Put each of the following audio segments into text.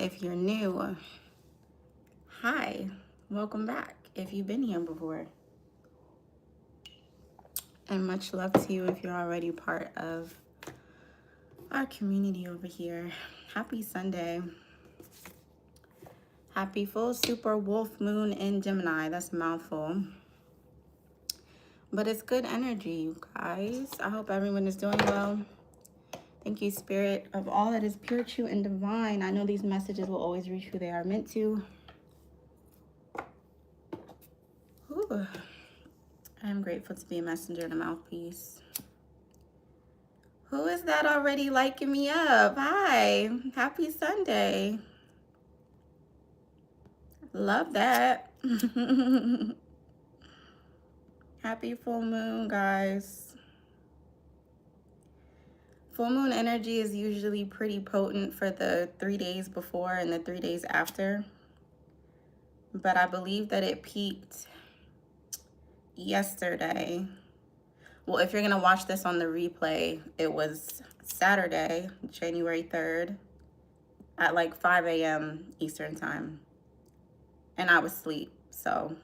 If you're new, hi, welcome back if you've been here before. And much love to you if you're already part of our community over here. Happy Sunday. Happy full super wolf moon in Gemini. That's a mouthful. But it's good energy, you guys. I hope everyone is doing well. Thank you, Spirit, of all that is pure, true, and divine. I know these messages will always reach who they are meant to. Ooh. I'm grateful to be a messenger and a mouthpiece. Who is that already liking me up? Hi, happy Sunday. Love that. Happy full moon, guys. Full moon energy is usually pretty potent for the 3 days before and the 3 days after. But I believe that it peaked yesterday. Well, if you're going to watch this on the replay, it was Saturday, January 3rd at like 5 a.m. Eastern time. And I was asleep, so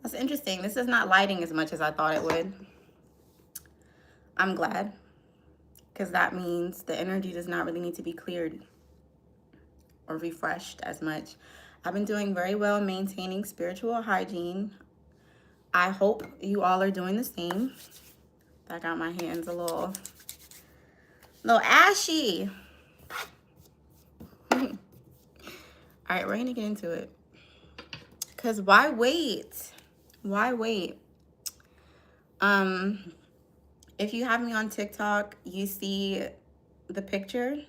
that's interesting. This is not lighting as much as I thought it would. I'm glad, because that means the energy does not really need to be cleared or refreshed as much. I've been doing very well maintaining spiritual hygiene. I hope you all are doing the same. I got my hands a little ashy. All right, we're gonna get into it. Because why wait? Why wait? If you have me on TikTok, you see the picture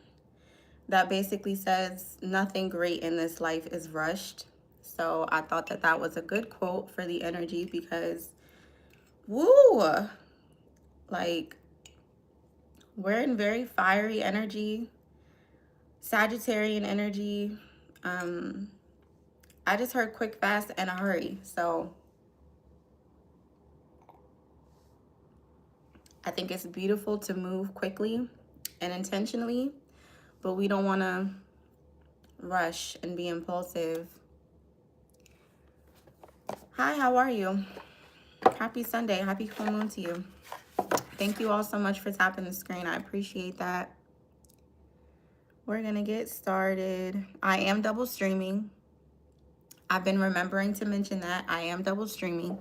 that basically says nothing great in this life is rushed. So I thought that that was a good quote for the energy because, woo, like we're in very fiery energy, Sagittarian energy. I just heard quick, fast, and a hurry. So I think it's beautiful to move quickly and intentionally, but we don't want to rush and be impulsive. Hi, how are you? Happy Sunday. Happy full moon to you. Thank you all so much for tapping the screen. I appreciate that. We're going to get started. I am double streaming. I've been remembering to mention that I am double streaming.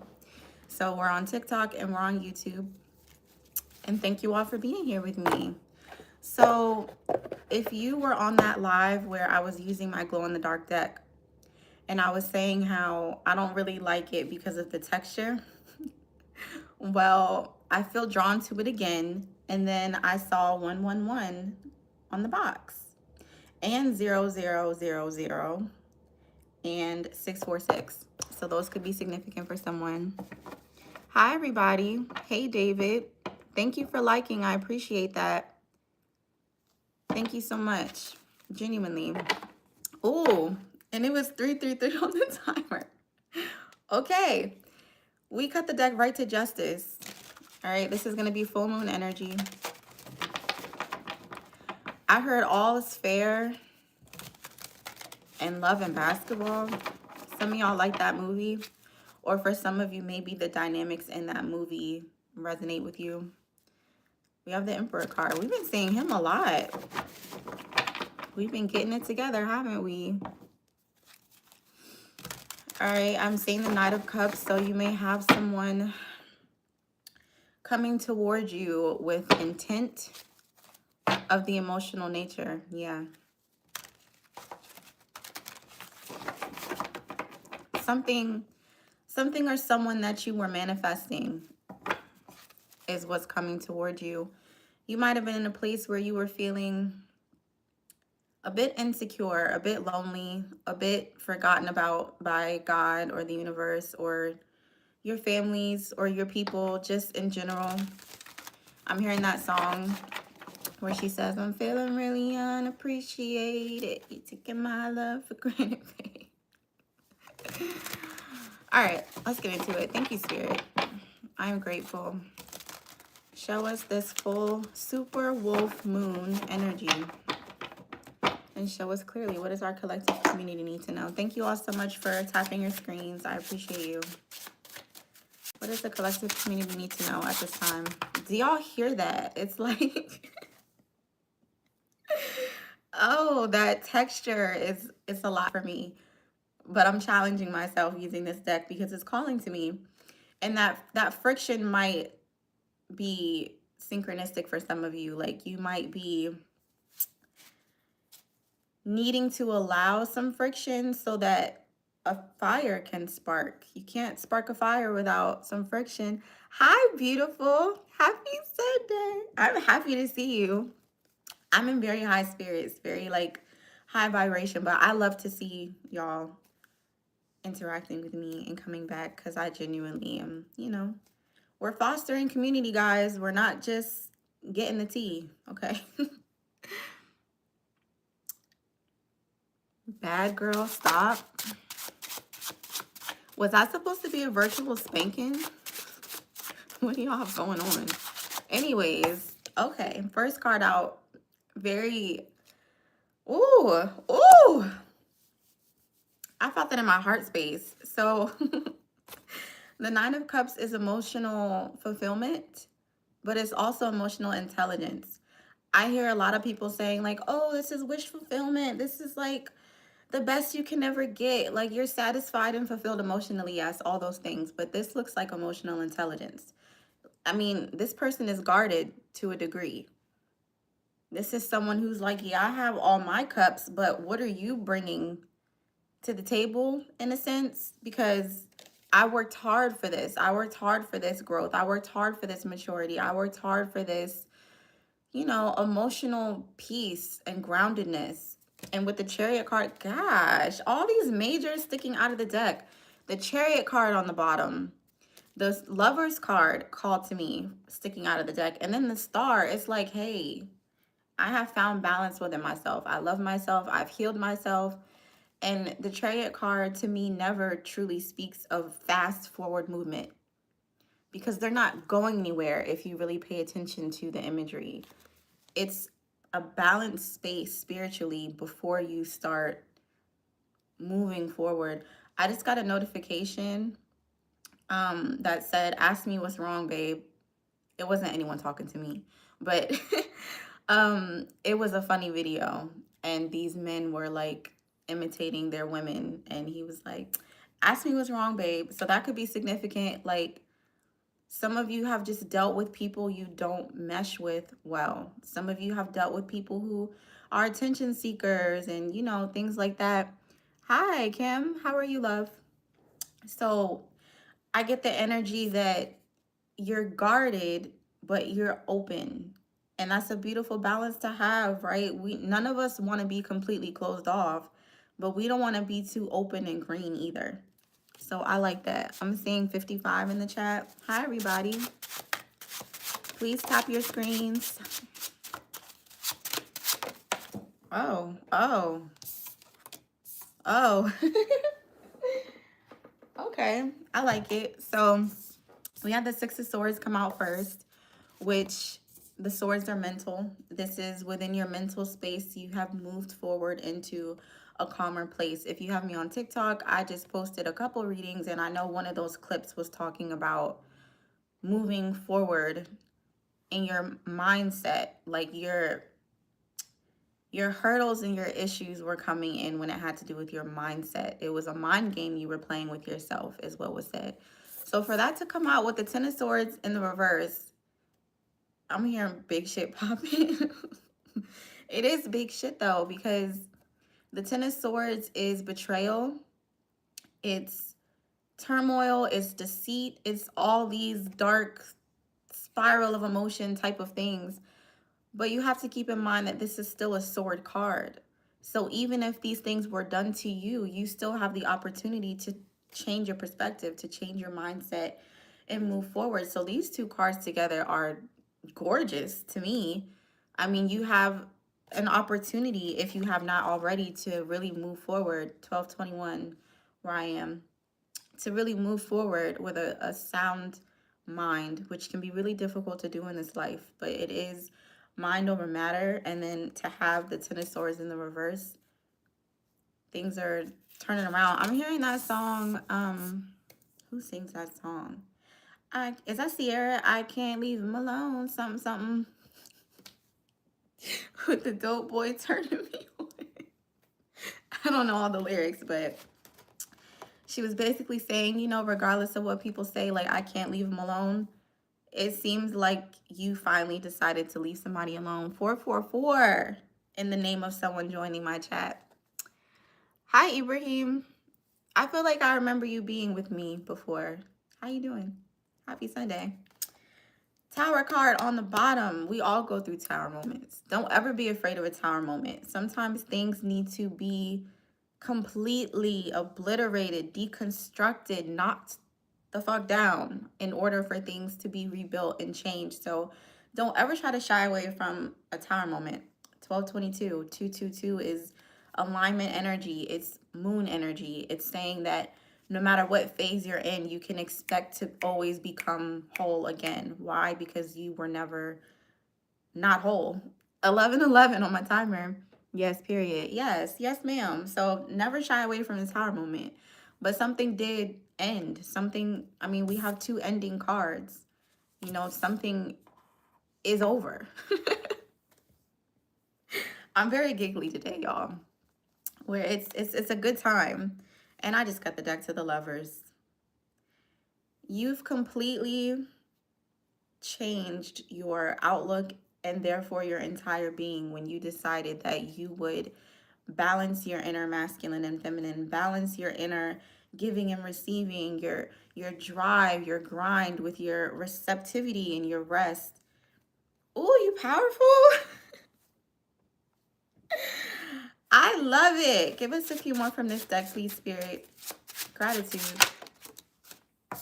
So we're on TikTok and we're on YouTube. And thank you all for being here with me. So if you were on that live where I was using my glow-in-the-dark deck and I was saying how I don't really like it because of the texture, well, I feel drawn to it again. And then I saw 111 on the box and 0000 and 646. So those could be significant for someone. Hi, everybody. Hey, David. Thank you for liking. I appreciate that. Thank you so much. Genuinely. Oh, and it was 333 on the timer. Okay. We cut the deck right to justice. All right. This is going to be full moon energy. I heard all is fair in love and basketball. Some of y'all like that movie. Or for some of you, maybe the dynamics in that movie resonate with you. We have the Emperor card. We've been seeing him a lot. We've been getting it together, haven't we? All right, I'm seeing the Knight of Cups, so you may have someone coming towards you with intent of the emotional nature. Yeah. Something or someone that you were manifesting is what's coming towards you. You might have been in a place where you were feeling a bit insecure, a bit lonely, a bit forgotten about by God or the universe or your families or your people, just in general. I'm hearing that song where she says, I'm feeling really unappreciated. You're taking my love for granted, babe. All right, let's get into it. Thank you, Spirit. I'm grateful. Show us this full super wolf moon energy. and show us clearly. What does our collective community need to know? Thank you all so much for tapping your screens. I appreciate you. What does the collective community need to know at this time? Do y'all hear that? It's like, oh, that texture is, it's a lot for me. But I'm challenging myself using this deck because it's calling to me. And that friction might be synchronistic for some of you. Like, you might be needing to allow some friction so that a fire can spark. You can't spark a fire without some friction. Hi, beautiful. Happy Sunday. I'm happy to see you. I'm in very high spirits, very like high vibration, but I love to see y'all interacting with me and coming back because I genuinely am, you know, we're fostering community, guys. We're not just getting the tea, okay? Bad girl, stop. Was I supposed to be a virtual spanking? What do y'all have going on? Anyways, okay. First card out. Very, ooh. I felt that in my heart space. So the Nine of Cups is emotional fulfillment, but it's also emotional intelligence. I hear a lot of people saying like, oh, this is wish fulfillment. This is like the best you can ever get. Like, you're satisfied and fulfilled emotionally, yes, all those things. But this looks like emotional intelligence. I mean, this person is guarded to a degree. This is someone who's like, yeah, I have all my cups, but what are you bringing to the table in a sense? Because I worked hard for this. I worked hard for this growth. I worked hard for this maturity. I worked hard for this, you know, emotional peace and groundedness. And with the Chariot card, gosh, all these majors sticking out of the deck. The Chariot card on the bottom. The Lover's card called to me, sticking out of the deck. And then the Star, it's like, hey, I have found balance within myself. I love myself. I've healed myself. And the Chariot card to me never truly speaks of fast forward movement, because they're not going anywhere if you really pay attention to the imagery. It's a balanced space spiritually before you start moving forward. I just got a notification that said, ask me what's wrong, babe. It wasn't anyone talking to me, but it was a funny video, and these men were like imitating their women, and he was like, ask me what's wrong, babe. So that could be significant. Like, some of you have just dealt with people you don't mesh with well. Some of you have dealt with people who are attention seekers and, you know, things like that. Hi, Kim. How are you, love? So I get the energy that you're guarded, but you're open. And that's a beautiful balance to have, right? None of us want to be completely closed off, but we don't want to be too open and green either. So I like that. I'm seeing 55 in the chat. Hi, everybody. Please tap your screens. Oh. Okay, I like it. So we had the Six of Swords come out first, which the swords are mental. This is within your mental space. You have moved forward into a calmer place. If you have me on TikTok, I just posted a couple readings, and I know one of those clips was talking about moving forward in your mindset. Like, your hurdles and your issues were coming in when it had to do with your mindset. It was a mind game you were playing with yourself, is what was said. So for that to come out with the Ten of Swords in the reverse, I'm hearing big shit popping. It is big shit though, because the Ten of Swords is betrayal. It's turmoil. It's deceit. It's all these dark spiral of emotion type of things. But you have to keep in mind that this is still a sword card. So even if these things were done to you, you still have the opportunity to change your perspective, to change your mindset and move forward. So these two cards together are gorgeous to me. I mean, you have an opportunity, if you have not already, to really move forward. 1221, where I am, to really move forward with a sound mind, which can be really difficult to do in this life, but it is mind over matter, and then to have the Ten of Swords in the reverse, things are turning around. I'm hearing that song. Who sings that song? Is that Sierra? I can't leave him alone. Something, something. With the dope boy turning me on. I don't know all the lyrics, but she was basically saying, you know, regardless of what people say, like, I can't leave him alone. It seems like you finally decided to leave somebody alone. 444 in the name of someone joining my chat. Hi, Ibrahim. I feel like I remember you being with me before. How you doing? Happy Sunday. Tower card on the bottom. We all go through tower moments. Don't ever be afraid of a tower moment. Sometimes things need to be completely obliterated, deconstructed, knocked the fuck down in order for things to be rebuilt and changed. So don't ever try to shy away from a tower moment. 1222, 222 is alignment energy. It's moon energy. It's saying that no matter what phase you're in, you can expect to always become whole again. Why? Because you were never not whole. 1111 on my timer. Yes, period. Yes, yes, ma'am. So never shy away from the tower moment. But something did end. Something, I mean, we have two ending cards. You know, something is over. I'm very giggly today, y'all. Where it's a good time. And I just got the deck to the Lovers. You've completely changed your outlook and therefore your entire being when you decided that you would balance your inner masculine and feminine, balance your inner giving and receiving, your drive, your grind with your receptivity and your rest. Oh, you powerful. I love it. Give us a few more from this deck, please, Spirit. Gratitude.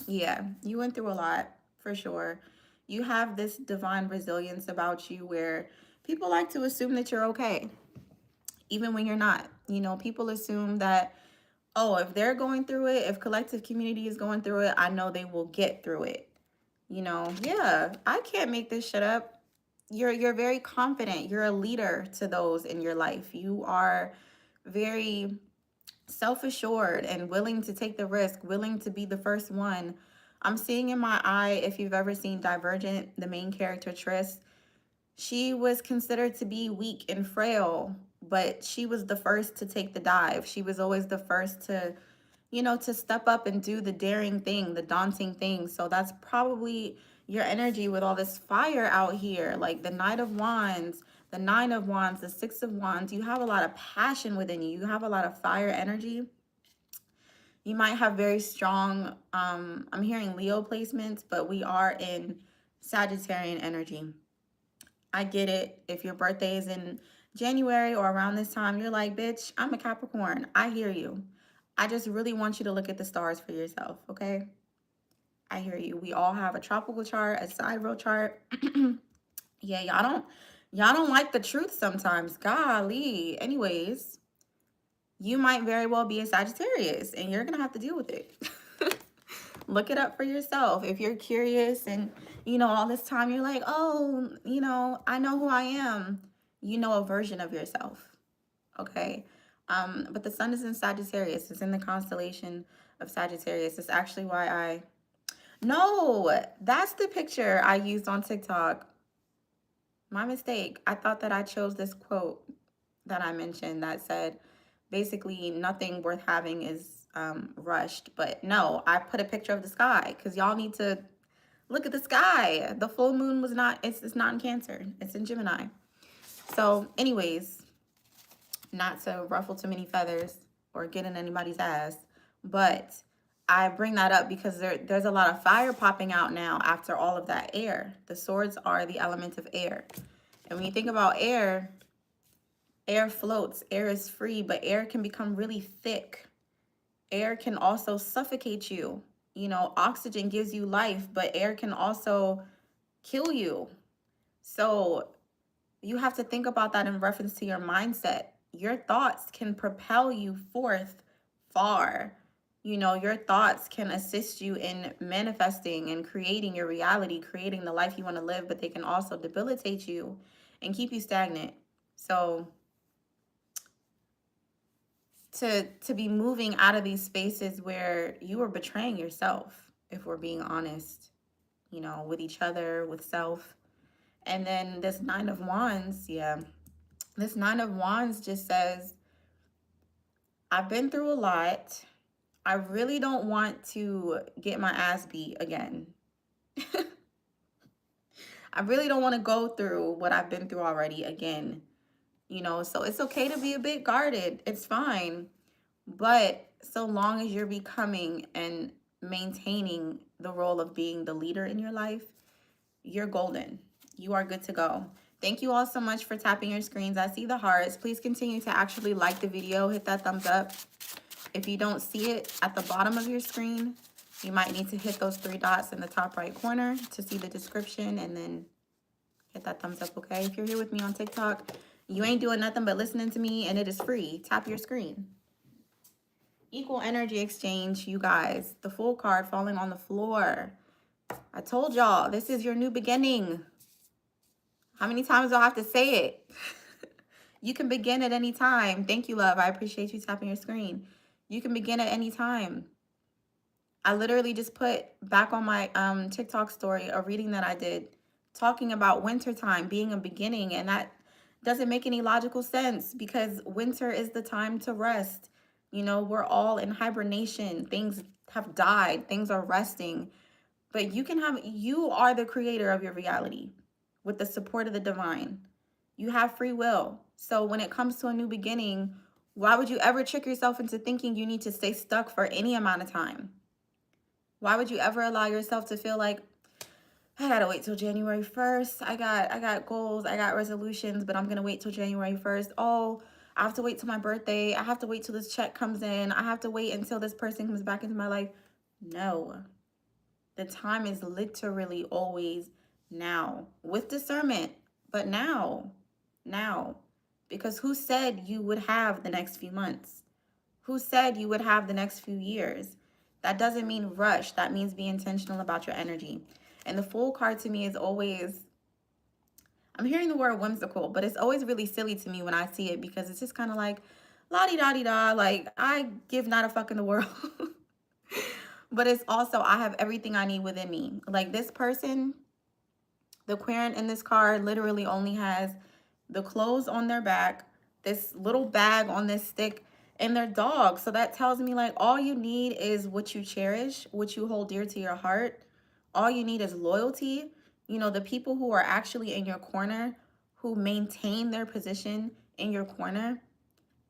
Yeah, you went through a lot, for sure. You have this divine resilience about you where people like to assume that you're okay, even when you're not. You know, people assume that, oh, if they're going through it, if collective community is going through it, I know they will get through it. You know, yeah, I can't make this shit up. You're very confident. You're a leader to those in your life. You are very self-assured and willing to take the risk, willing to be the first one. I'm seeing in my eye, if you've ever seen Divergent, the main character Triss, she was considered to be weak and frail, but she was the first to take the dive. She was always the first to, you know, to step up and do the daring thing, the daunting thing. So that's probably your energy with all this fire out here, like the Knight of Wands, the Nine of Wands, the Six of Wands. You have a lot of passion within you. You have a lot of fire energy. You might have very strong, I'm hearing Leo placements, but we are in Sagittarian energy. I get it. If your birthday is in January or around this time, you're like, bitch, I'm a Capricorn. I hear you. I just really want you to look at the stars for yourself, okay? I hear you. We all have a tropical chart, a sidereal chart. Yeah, y'all don't like the truth sometimes. Golly. Anyways, you might very well be a Sagittarius and you're gonna have to deal with it. Look it up for yourself. If you're curious and, you know, all this time you're like, oh, you know, I know who I am. You know a version of yourself, okay? But the sun is in Sagittarius. It's in the constellation of Sagittarius. It's actually why no, that's the picture I used on TikTok. My mistake. I thought that I chose this quote that I mentioned that said, basically, nothing worth having is rushed. But no, I put a picture of the sky because y'all need to look at the sky. The full moon was not, it's not in Cancer. It's in Gemini. So anyways, not to ruffle too many feathers or get in anybody's ass, but I bring that up because there's a lot of fire popping out now after all of that air. The swords are the element of air. And when you think about air, air floats, air is free, but air can become really thick. Air can also suffocate you. You know, oxygen gives you life, but air can also kill you. So you have to think about that in reference to your mindset. Your thoughts can propel you forth far. You know, your thoughts can assist you in manifesting and creating your reality, creating the life you want to live, but they can also debilitate you and keep you stagnant. So to be moving out of these spaces where you are betraying yourself, if we're being honest, you know, with each other, with self. And then this Nine of Wands, yeah, this Nine of Wands just says, I've been through a lot. I really don't want to get my ass beat again. I really don't want to go through what I've been through already again. You know, so it's okay to be a bit guarded. It's fine. But so long as you're becoming and maintaining the role of being the leader in your life, you're golden. You are good to go. Thank you all so much for tapping your screens. I see the hearts. Please continue to actually like the video. Hit that thumbs up. If you don't see it at the bottom of your screen, you might need to hit those three dots in the top right corner to see the description, and then hit that thumbs up, okay? If you're here with me on TikTok, you ain't doing nothing but listening to me, and it is free. Tap your screen. Equal energy exchange, you guys. The Fool card falling on the floor. I told y'all, this is your new beginning. How many times do I have to say it? You can begin at any time. Thank you, love. I appreciate you tapping your screen. You can begin at any time. I literally just put back on my TikTok story a reading that I did talking about wintertime being a beginning, and that doesn't make any logical sense because winter is the time to rest. You know, we're all in hibernation. Things have died. Things are resting. But you are the creator of your reality with the support of the divine. You have free will. So when it comes to a new beginning, why would you ever trick yourself into thinking you need to stay stuck for any amount of time? Why would you ever allow yourself to feel like, I gotta wait till January 1st. I got goals, I got resolutions, but I'm gonna wait till January 1st. Oh, I have to wait till my birthday. I have to wait till this check comes in. I have to wait until this person comes back into my life. No. The time is literally always now. With discernment, but now. Now. Because who said you would have the next few months? Who said you would have the next few years? That doesn't mean rush. That means be intentional about your energy. And the Fool card to me is always, I'm hearing the word whimsical, but it's always really silly to me when I see it because it's just kind of like, la-di-da-di-da, like, I give not a fuck in the world. But it's also, I have everything I need within me. Like this person, the querent in this card literally only has the clothes on their back, this little bag on this stick, and their dog. So that tells me like all you need is what you cherish, what you hold dear to your heart. All you need is loyalty. You know, the people who are actually in your corner, who maintain their position in your corner,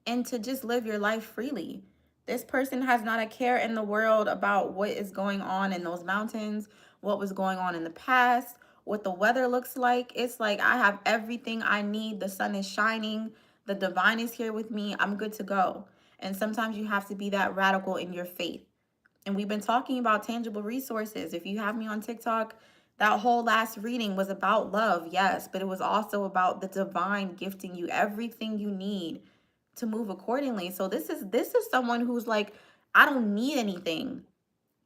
and to just live your life freely. This person has not a care in the world about what is going on in those mountains, what was going on in the past, what the weather looks like. It's like, I have everything I need. The sun is shining. The divine is here with me. I'm good to go. And sometimes you have to be that radical in your faith. And we've been talking about tangible resources. If you have me on TikTok, that whole last reading was about love, yes, but it was also about the divine gifting you everything you need to move accordingly. So this is someone who's like, I don't need anything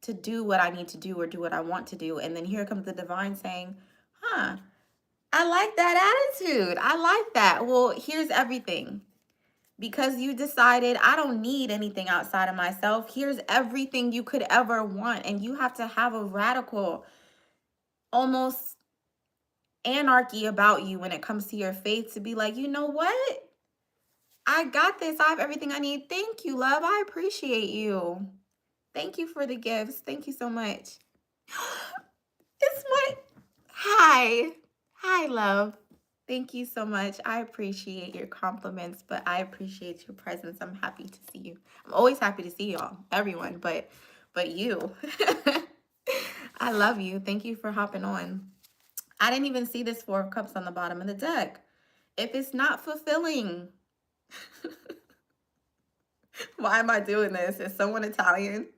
to do what I need to do or do what I want to do. And then here comes the divine saying, huh, I like that attitude. I like that. Well, here's everything. Because you decided I don't need anything outside of myself. Here's everything you could ever want. And you have to have a radical, almost anarchy about you when it comes to your faith to be like, you know what? I got this. I have everything I need. Thank you, love. I appreciate you. Thank you for the gifts. Thank you so much. It's my, hi. Hi, love. Thank you so much. I appreciate your compliments, but I appreciate your presence. I'm happy to see you. I'm always happy to see y'all, everyone, but you. I love you. Thank you for hopping on. I didn't even see this Four of Cups on the bottom of the deck. If it's not fulfilling, why am I doing this? Is someone Italian?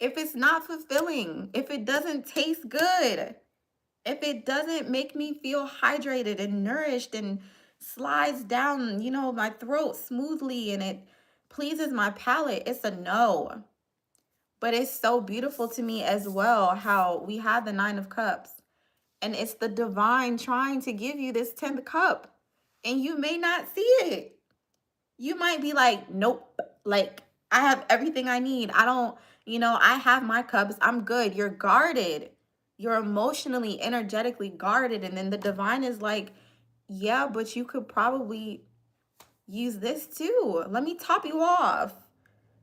If it's not fulfilling, if it doesn't taste good, if it doesn't make me feel hydrated and nourished and slides down, you know, my throat smoothly and it pleases my palate, it's a no. But it's so beautiful to me as well how we have the Nine of Cups And it's the divine trying to give you this 10th cup. And you may not see it. You might be like, nope, like I have everything I need. I don't, I have my cups. I'm good. You're guarded. You're emotionally, energetically guarded. And then the divine is like, yeah, but you could probably use this too. Let me top you off.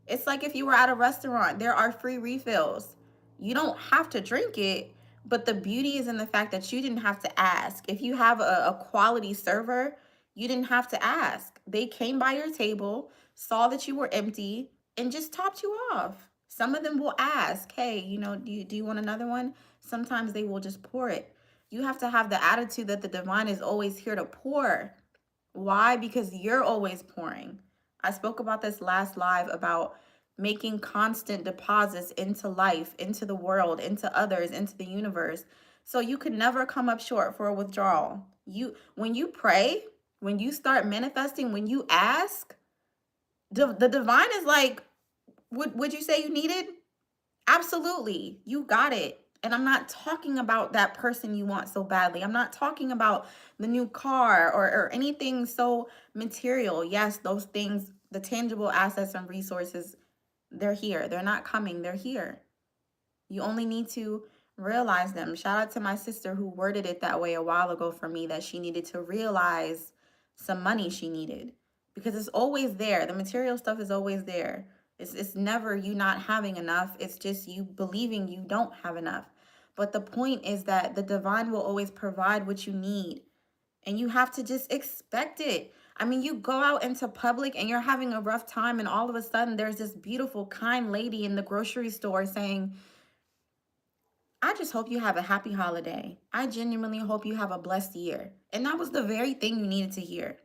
It's like if you were at a restaurant, there are free refills. You don't have to drink it, but the beauty is in the fact that you didn't have to ask. If you have a quality server, you didn't have to ask. They came by your table, saw that you were empty, and just topped you off. Some of them will ask, hey, do you want another one? Sometimes they will just pour it. You have to have the attitude that the divine is always here to pour. Why? Because you're always pouring. I spoke about this last live about making constant deposits into life, into the world, into others, into the universe. So you could never come up short for a withdrawal. When you pray, when you start manifesting, when you ask, the divine is like, would you say you needed? Absolutely. You got it. And I'm not talking about that person you want so badly. I'm not talking about the new car or anything so material. Yes, those things, the tangible assets and resources, they're here. They're not coming. They're here. You only need to realize them. Shout out to my sister who worded it that way a while ago for me, that she needed to realize some money she needed, because it's always there. The material stuff is always there. It's never you not having enough. It's just you believing you don't have enough. But the point is that the divine will always provide what you need. And you have to just expect it. I mean, you go out into public and you're having a rough time, and all of a sudden there's this beautiful, kind lady in the grocery store saying, I just hope you have a happy holiday. I genuinely hope you have a blessed year. And that was the very thing you needed to hear.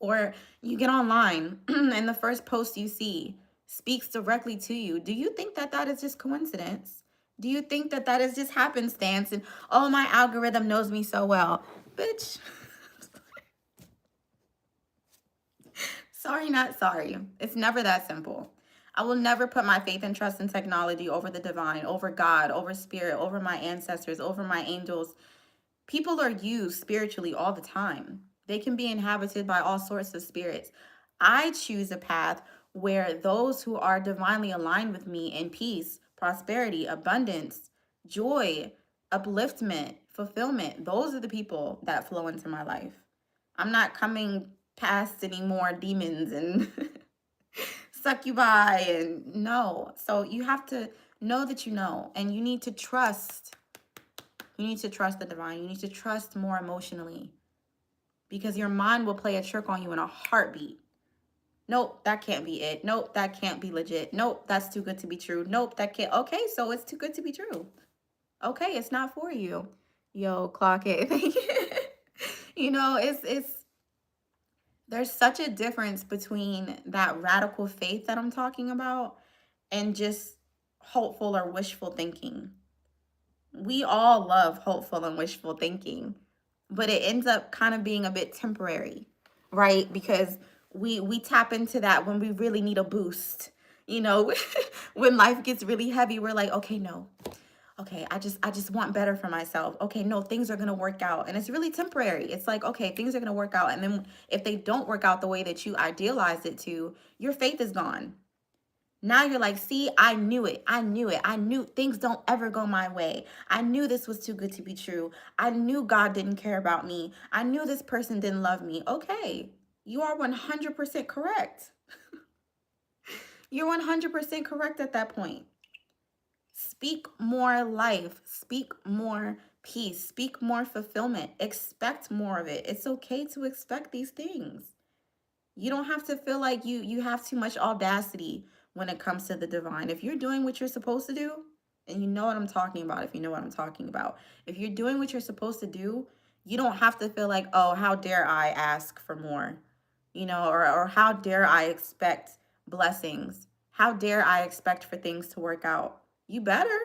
Or you get online and the first post you see speaks directly to you. Do you think that that is just coincidence? Do you think that that is just happenstance and, oh, my algorithm knows me so well? Bitch. Sorry, not sorry. It's never that simple. I will never put my faith and trust in technology over the divine, over God, over spirit, over my ancestors, over my angels. People are used spiritually all the time. They can be inhabited by all sorts of spirits. I choose a path where those who are divinely aligned with me in peace, prosperity, abundance, joy, upliftment, fulfillment, those are the people that flow into my life. I'm not coming past any more demons and succubi and no. So you have to know that you know, and you need to trust. You need to trust the divine. You need to trust more emotionally, because your mind will play a trick on you in a heartbeat. Nope, that can't be it. Nope, that can't be legit. Nope, that's too good to be true. Nope, that can't. Okay, so it's too good to be true. Okay, it's not for you. Yo, clock it. It's there's such a difference between that radical faith that I'm talking about and just hopeful or wishful thinking. We all love hopeful and wishful thinking, but it ends up kind of being a bit temporary, right? Because we tap into that when we really need a boost. When life gets really heavy, we're like, okay, no. Okay, I just want better for myself. Okay, no, things are going to work out. And it's really temporary. It's like, okay, things are going to work out, and then if they don't work out the way that you idealized it to, your faith is gone. Now you're like, see, I knew it. I knew it. I knew things don't ever go my way. I knew this was too good to be true. I knew God didn't care about me. I knew this person didn't love me. Okay, you are 100% correct. You're 100% correct at that point. Speak more life. Speak more peace. Speak more fulfillment. Expect more of it. It's okay to expect these things. You don't have to feel like you have too much audacity when it comes to the divine. If you're doing what you're supposed to do, and you know what I'm talking about, if you know what I'm talking about, if you're doing what you're supposed to do, you don't have to feel like, oh, how dare I ask for more, or how dare I expect blessings? How dare I expect for things to work out? You better.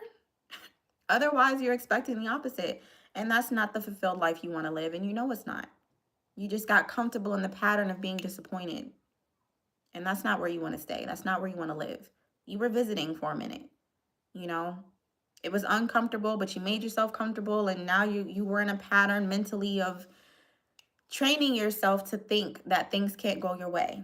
Otherwise, you're expecting the opposite. And that's not the fulfilled life you want to live. And you know it's not. You just got comfortable in the pattern of being disappointed. And that's not where you want to stay. That's not where you want to live. You were visiting for a minute, you know? It was uncomfortable, but you made yourself comfortable, and now you were in a pattern mentally of training yourself to think that things can't go your way.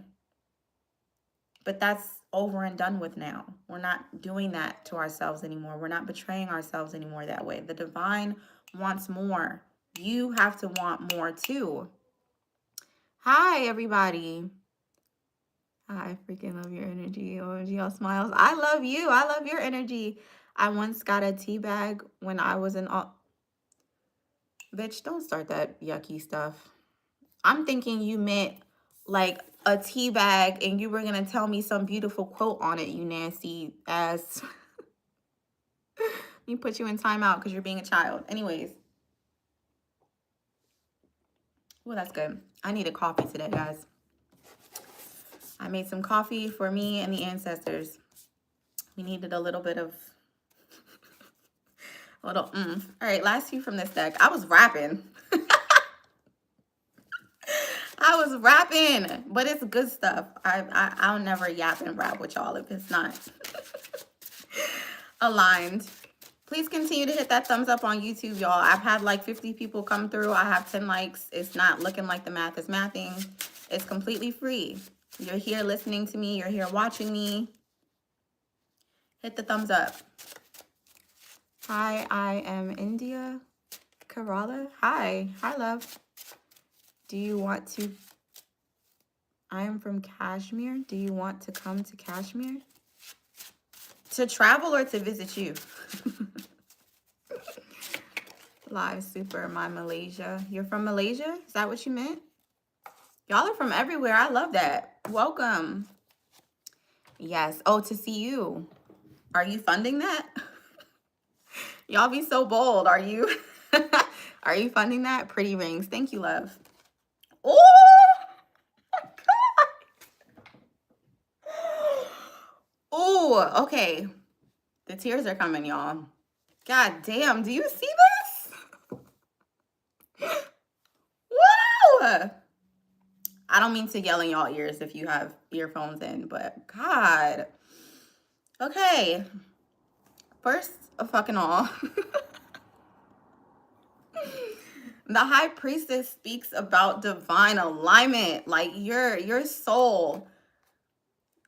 But that's over and done with now. We're not doing that to ourselves anymore. We're not betraying ourselves anymore that way. The divine wants more. You have to want more too. Hi, everybody. I freaking love your energy. OMG, all smiles. I love you. I love your energy. I once got a tea bag when I was in all. Bitch, don't start that yucky stuff. I'm thinking you meant like a tea bag and you were going to tell me some beautiful quote on it, you nasty ass. You put you in timeout because you're being a child. Anyways. Well, that's good. I needed coffee today, guys. I made some coffee for me and the ancestors. We needed a little bit of, All right, last few from this deck. I was rapping. I was rapping, but it's good stuff. I'll never yap and rap with y'all if it's not aligned. Please continue to hit that thumbs up on YouTube, y'all. I've had like 50 people come through. I have 10 likes. It's not looking like the math is mathing. It's completely free. You're here listening to me. You're here watching me. Hit the thumbs up. Hi, I am India Kerala. Hi. Hi, love. Do you want to... I am from Kashmir. Do you want to come to Kashmir? To travel or to visit you? Live super, my Malaysia. You're from Malaysia? Is that what you meant? Y'all are from everywhere. I love that. Welcome. Yes. Oh, to see you. Are you funding that? Y'all be so bold. Are you? Are you funding that? Pretty rings. Thank you, love. Oh, oh, okay. The tears are coming, y'all. God damn. Do you see this? Woo! I don't mean to yell in y'all ears if you have earphones in, but God. Okay. First of fucking all. The high priestess speaks about divine alignment. Like your soul.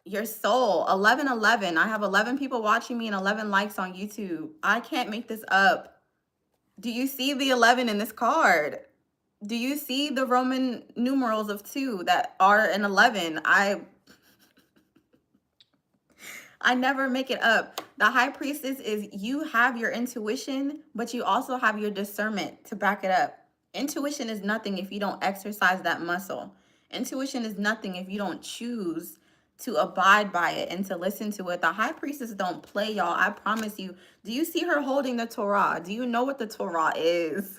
Your soul. 1111. I have 11 people watching me and 11 likes on YouTube. I can't make this up. Do you see the 11 in this card? Do you see the Roman numerals of 2 that are an 11? I never make it up. The high priestess is you have your intuition, but you also have your discernment to back it up. Intuition is nothing if you don't exercise that muscle. Intuition is nothing if you don't choose to abide by it and to listen to it. The high priestess don't play, y'all. I promise you. Do you see her holding the Torah? Do you know what the Torah is?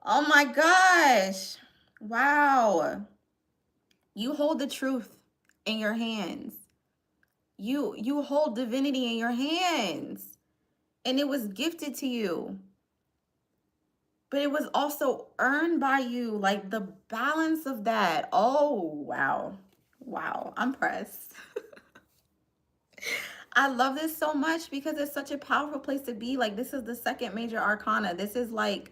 Oh my gosh. Wow. You hold the truth in your hands. You hold divinity in your hands. And it was gifted to you. But it was also earned by you. Like the balance of that. Oh, wow. Wow. I'm pressed. I love this so much because it's such a powerful place to be. Like this is the second major arcana. This is like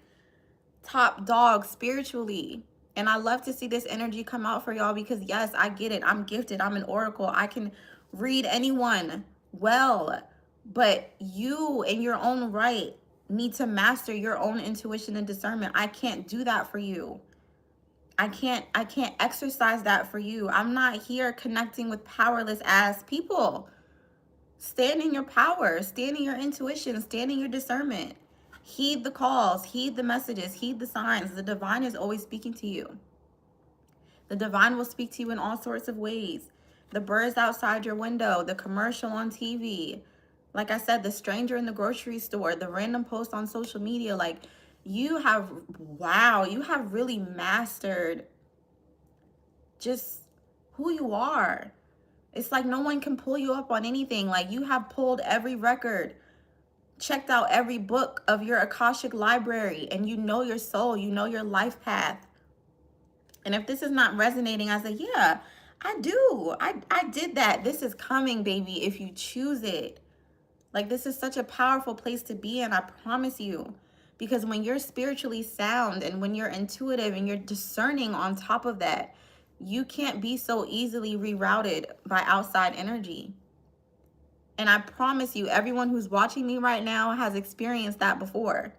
top dog spiritually. And I love to see this energy come out for y'all because yes, I get it. I'm gifted. I'm an oracle. I can read anyone well. But you in your own right need to master your own intuition and discernment. I can't do that for you. I can't exercise that for you. I'm not here connecting with powerless ass people. Stand in your power, stand in your intuition, stand in your discernment. Heed the calls, heed the messages, heed the signs. The divine is always speaking to you. The divine will speak to you in all sorts of ways. The birds outside your window, the commercial on TV. Like I said, the stranger in the grocery store, the random post on social media. Like you have, wow, you have really mastered just who you are. It's like no one can pull you up on anything. Like you have pulled every record, checked out every book of your Akashic library, and you know your soul, you know your life path. And if this is not resonating, I say, yeah, I do. I did that. This is coming, baby, if you choose it. Like, this is such a powerful place to be in, I promise you. Because when you're spiritually sound and when you're intuitive and you're discerning on top of that, you can't be so easily rerouted by outside energy. And I promise you, everyone who's watching me right now has experienced that before.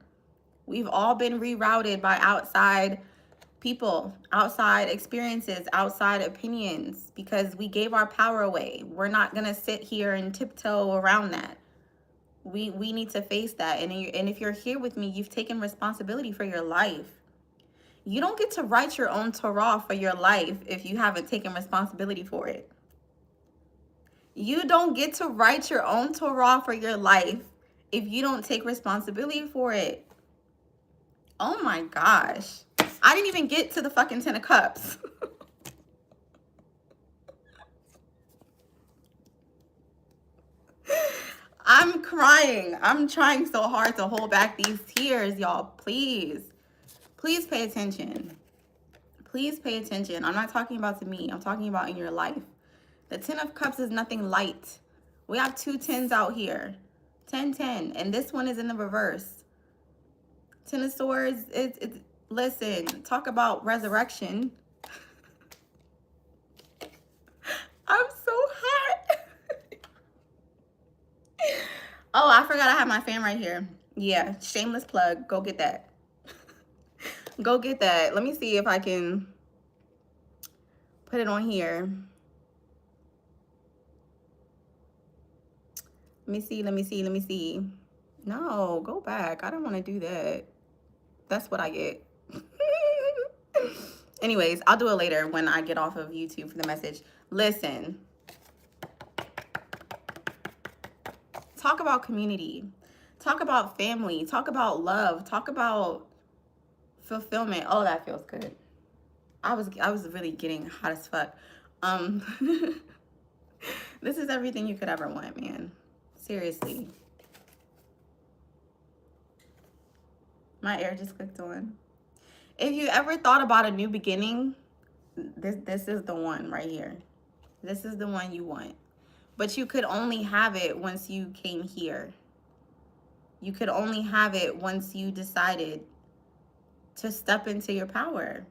We've all been rerouted by outside people, outside experiences, outside opinions, because we gave our power away. We're not going to sit here and tiptoe around that. We need to face that. And if you're here with me, you've taken responsibility for your life. You don't get to write your own Torah for your life if you haven't taken responsibility for it. You don't get to write your own Torah for your life if you don't take responsibility for it. Oh my gosh. I didn't even get to the fucking 10 of Cups. I'm crying. I'm trying so hard to hold back these tears, y'all. Please. Please pay attention. Please pay attention. I'm not talking about to me. I'm talking about in your life. The 10 of Cups is nothing light. We have 2 10s out here. 10, 10. And this one is in the reverse. 10 of Swords, it's listen, talk about resurrection. I'm so hot. Oh, I forgot I have my fan right here. Yeah, shameless plug. Go get that. Go get that. Let me see if I can put it on here. Let me see. No, go back. I don't want to do that. That's what I get. Anyways, I'll do it later when I get off of YouTube for the message. Listen. Talk about community. Talk about family. Talk about love. Talk about fulfillment. Oh, that feels good. I was really getting hot as fuck. This is everything you could ever want, man. Seriously. My air just clicked on. If you ever thought about a new beginning, this is the one right here. This is the one you want. But you could only have it once you came here. You could only have it once you decided to step into your power,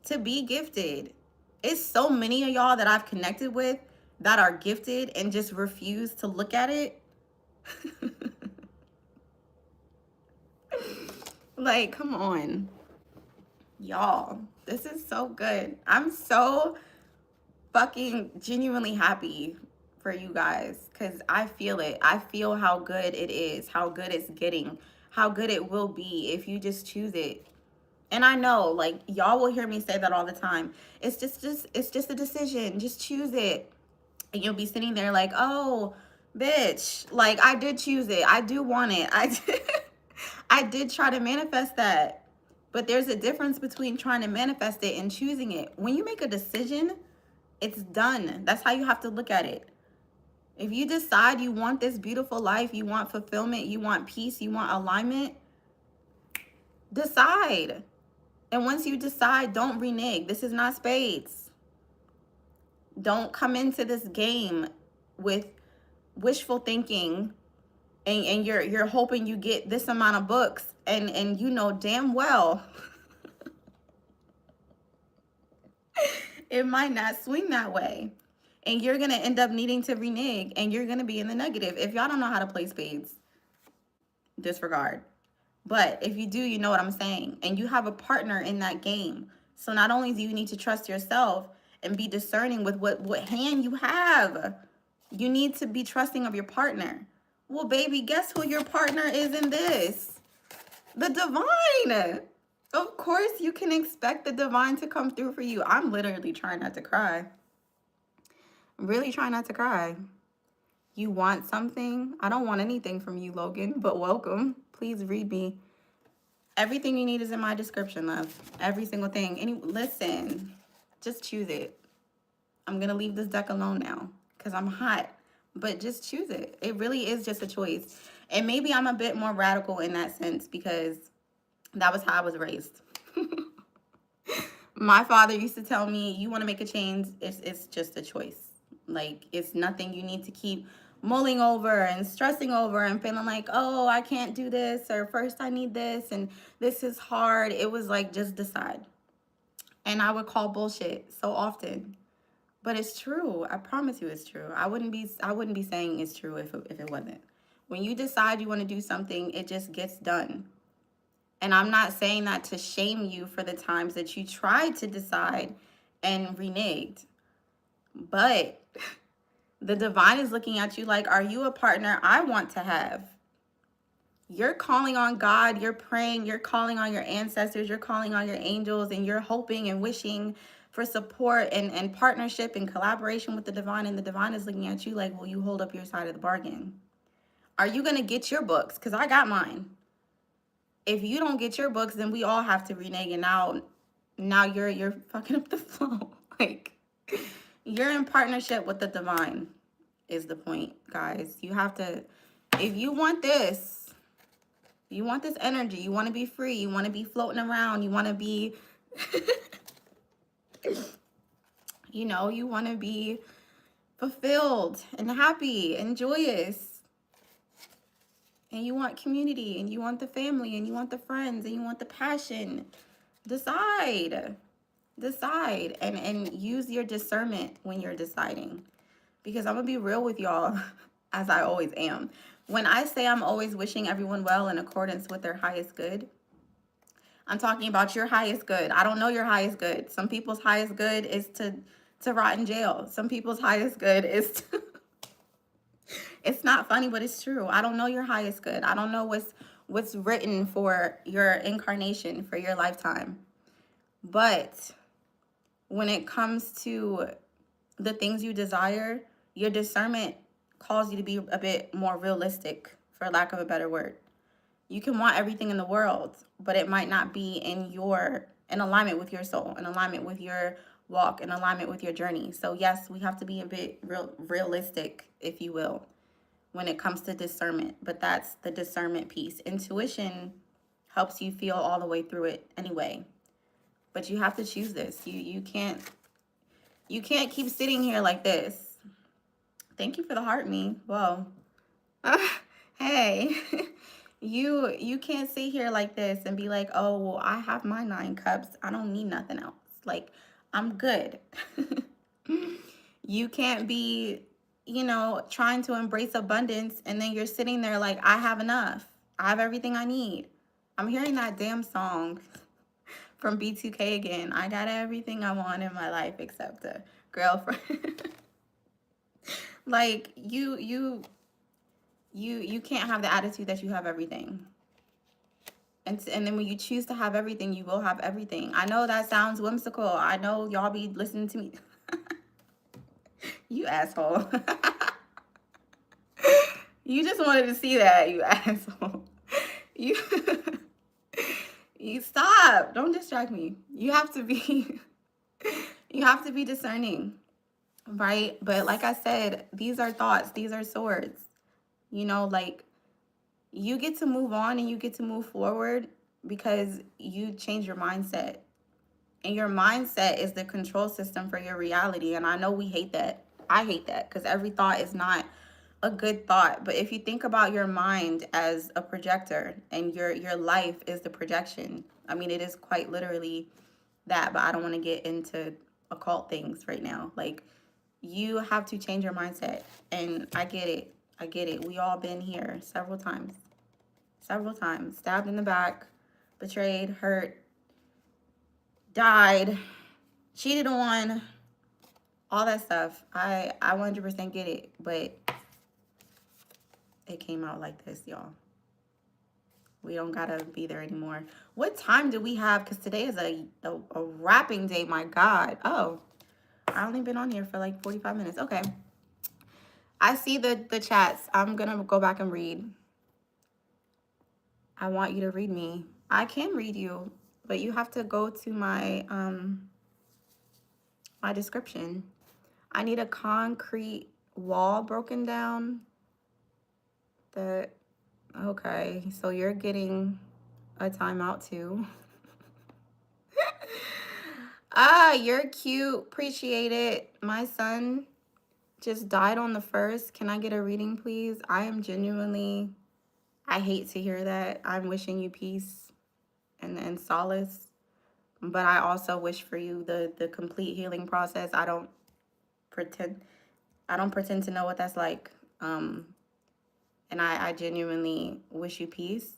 to be gifted. It's so many of y'all that I've connected with that are gifted and just refuse to look at it. Like, come on. Y'all, this is so good. I'm so fucking genuinely happy for you guys because I feel it. I feel how good it is, how good it's getting, how good it will be if you just choose it. And I know, like, y'all will hear me say that all the time. It's just a decision. Just choose it. And you'll be sitting there like, oh, bitch, like, I did choose it. I do want it. I did try to manifest that. But there's a difference between trying to manifest it and choosing it. When you make a decision, it's done. That's how you have to look at it. If you decide you want this beautiful life, you want fulfillment, you want peace, you want alignment, decide. And once you decide, don't renege. This is not spades. Don't come into this game with wishful thinking and you're hoping you get this amount of books and you know damn well it might not swing that way. And you're going to end up needing to renege and you're going to be in the negative. If y'all don't know how to play spades, disregard. But if you do, you know what I'm saying. And you have a partner in that game. So not only do you need to trust yourself and be discerning with what hand you have, you need to be trusting of your partner. Well, baby, guess who your partner is in this? The divine. Of course, you can expect the divine to come through for you. I'm literally trying not to cry. I'm really trying not to cry. You want something? I don't want anything from you, Logan, but welcome. Please read me. Everything you need is in my description, love. Every single thing. Listen, just choose it. I'm going to leave this deck alone now because I'm hot. But just choose it. It really is just a choice. And maybe I'm a bit more radical in that sense because that was how I was raised. My father used to tell me, you want to make a change, it's just a choice. Like, it's nothing you need to keep mulling over and stressing over and feeling like, oh, I can't do this, or first I need this, and this is hard. It was like, just decide. And I would call bullshit so often. But it's true. I promise you it's true. I wouldn't be saying it's true if it wasn't. When you decide you want to do something, it just gets done. And I'm not saying that to shame you for the times that you tried to decide and reneged. But the divine is looking at you like, are you a partner I want to have? You're calling on God, you're praying, you're calling on your ancestors, you're calling on your angels, and you're hoping and wishing for support and partnership and collaboration with the divine. And the divine is looking at you like, will you hold up your side of the bargain? Are you going to get your books? Because I got mine. If you don't get your books, then we all have to renege. And now you're fucking up the flow. Like, you're in partnership with the divine is the point, guys. You have to, if you want this, you want this energy, you want to be free, you want to be floating around, you want to be, you want to be fulfilled and happy and joyous. And you want community, and you want the family, and you want the friends, and you want the passion. Decide. Decide. And use your discernment when you're deciding. Because I'm going to be real with y'all, as I always am. When I say I'm always wishing everyone well in accordance with their highest good, I'm talking about your highest good. I don't know your highest good. Some people's highest good is to rot in jail. Some people's highest good is to... It's not funny, but it's true. I don't know your highest good. I don't know what's written for your incarnation, for your lifetime. But when it comes to the things you desire, your discernment calls you to be a bit more realistic, for lack of a better word. You can want everything in the world, but it might not be in alignment with your soul, in alignment with your walk, in alignment with your journey. So yes, we have to be a bit realistic, if you will, when it comes to discernment. But that's the discernment piece. Intuition helps you feel all the way through it anyway. But you have to choose this. You can't keep sitting here like this. Thank you for the heart, me. Whoa. Hey. You can't sit here like this and be like, oh, well, I have my 9 cups. I don't need nothing else. Like, I'm good. You can't be, trying to embrace abundance, and then you're sitting there like, I have enough. I have everything I need. I'm hearing that damn song from B2K again. I got everything I want in my life except a girlfriend. Like, you can't have the attitude that you have everything. And then when you choose to have everything, you will have everything. I know that sounds whimsical. I know y'all be listening to me. You asshole. You just wanted to see that, you asshole. You you stop. Don't distract me. You have to be discerning, right? But like I said, these are thoughts, these are swords. Like, you get to move on and you get to move forward because you change your mindset. And your mindset is the control system for your reality. And I know we hate that. I hate that because every thought is not a good thought. But if you think about your mind as a projector and your life is the projection, I mean, it is quite literally that, but I don't want to get into occult things right now. Like, you have to change your mindset. And I get it. We all been here several times, stabbed in the back, betrayed, hurt, died, cheated on, all that stuff. I 100% get it, but it came out like this, y'all. We don't gotta be there anymore. What time do we have? Because today is a wrapping day, my God. Oh, I only been on here for like 45 minutes. Okay. I see the chats. I'm gonna go back and read. I want you to read me. I can read you, but you have to go to my my description. I need a concrete wall broken down. Okay, so you're getting a timeout too. Ah, you're cute. Appreciate it. My son just died on the 1st. Can I get a reading, please? I am genuinely, I hate to hear that. I'm wishing you peace and solace. But I also wish for you the complete healing process. Pretend I don't pretend to know what that's like. And I genuinely wish you peace.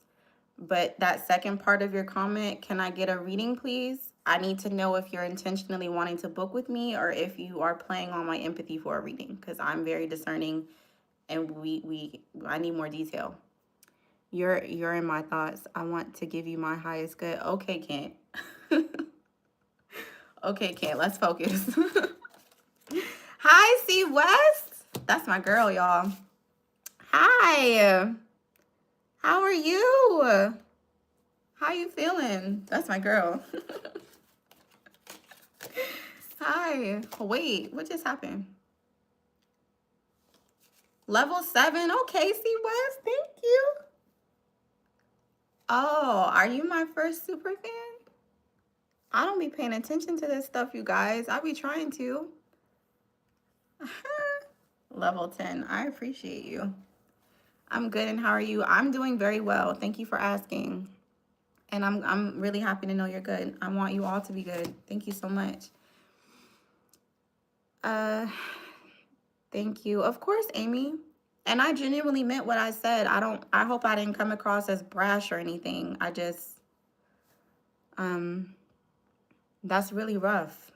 But that second part of your comment, can I get a reading, please? I need to know if you're intentionally wanting to book with me or if you are playing on my empathy for a reading, because I'm very discerning and I need more detail. You're in my thoughts. I want to give you my highest good. Okay, Kent. Okay, Kent, let's focus. Hi, C West. That's my girl, y'all. Hi. How are you? How you feeling? That's my girl. Hi. Wait, what just happened? Level 7. Okay, C West. Thank you. Oh, are you my first super fan? I don't be paying attention to this stuff, you guys. I be trying to. Level 10. I appreciate you. I'm good, and how are you? I'm doing very well. Thank you for asking. And I'm really happy to know you're good. I want you all to be good. Thank you so much. Thank you. Of course, Amy. And I genuinely meant what I said. I hope I didn't come across as brash or anything. I just that's really rough.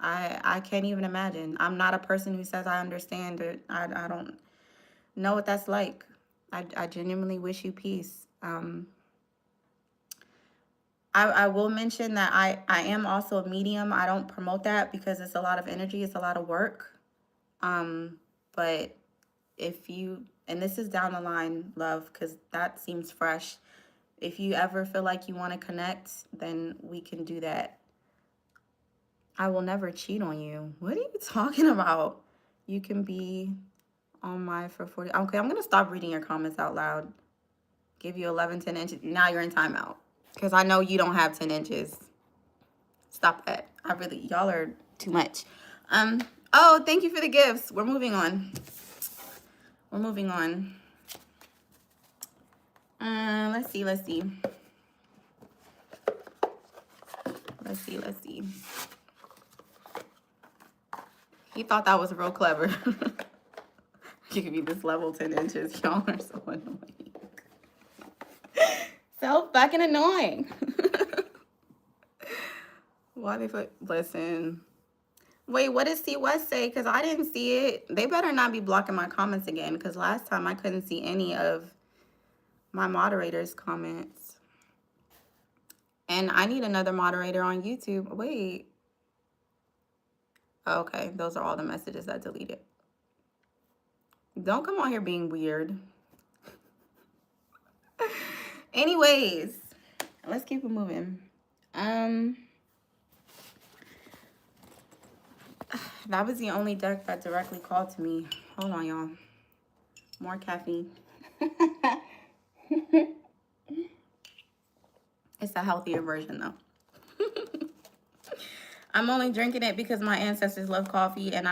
I can't even imagine. I'm not a person who says I understand it. I don't know what that's like. I genuinely wish you peace. I will mention that I am also a medium. I don't promote that because it's a lot of energy. It's a lot of work. But if you, and this is down the line, love, because that seems fresh. If you ever feel like you want to connect, then we can do that. I will never cheat on you. What are you talking about? You can be on my for 40. Okay, I'm going to stop reading your comments out loud. Give you 11, 10 inches. Now you're in timeout. Because I know you don't have 10 inches. Stop that. Y'all are too much. Oh, thank you for the gifts. We're moving on. Let's see. Let's see. He thought that was real clever. Give me this level 10 inches. Y'all are so annoying. So fucking annoying. Why they put, listen. Wait, what did C West say? Because I didn't see it. They better not be blocking my comments again, because last time I couldn't see any of my moderators' comments. And I need another moderator on YouTube. Wait. Okay, those are all the messages I deleted. Don't come on here being weird. Anyways, let's keep it moving. That was the only deck that directly called to me. Hold on, y'all. More caffeine. It's a healthier version, though. I'm only drinking it because my ancestors love coffee, and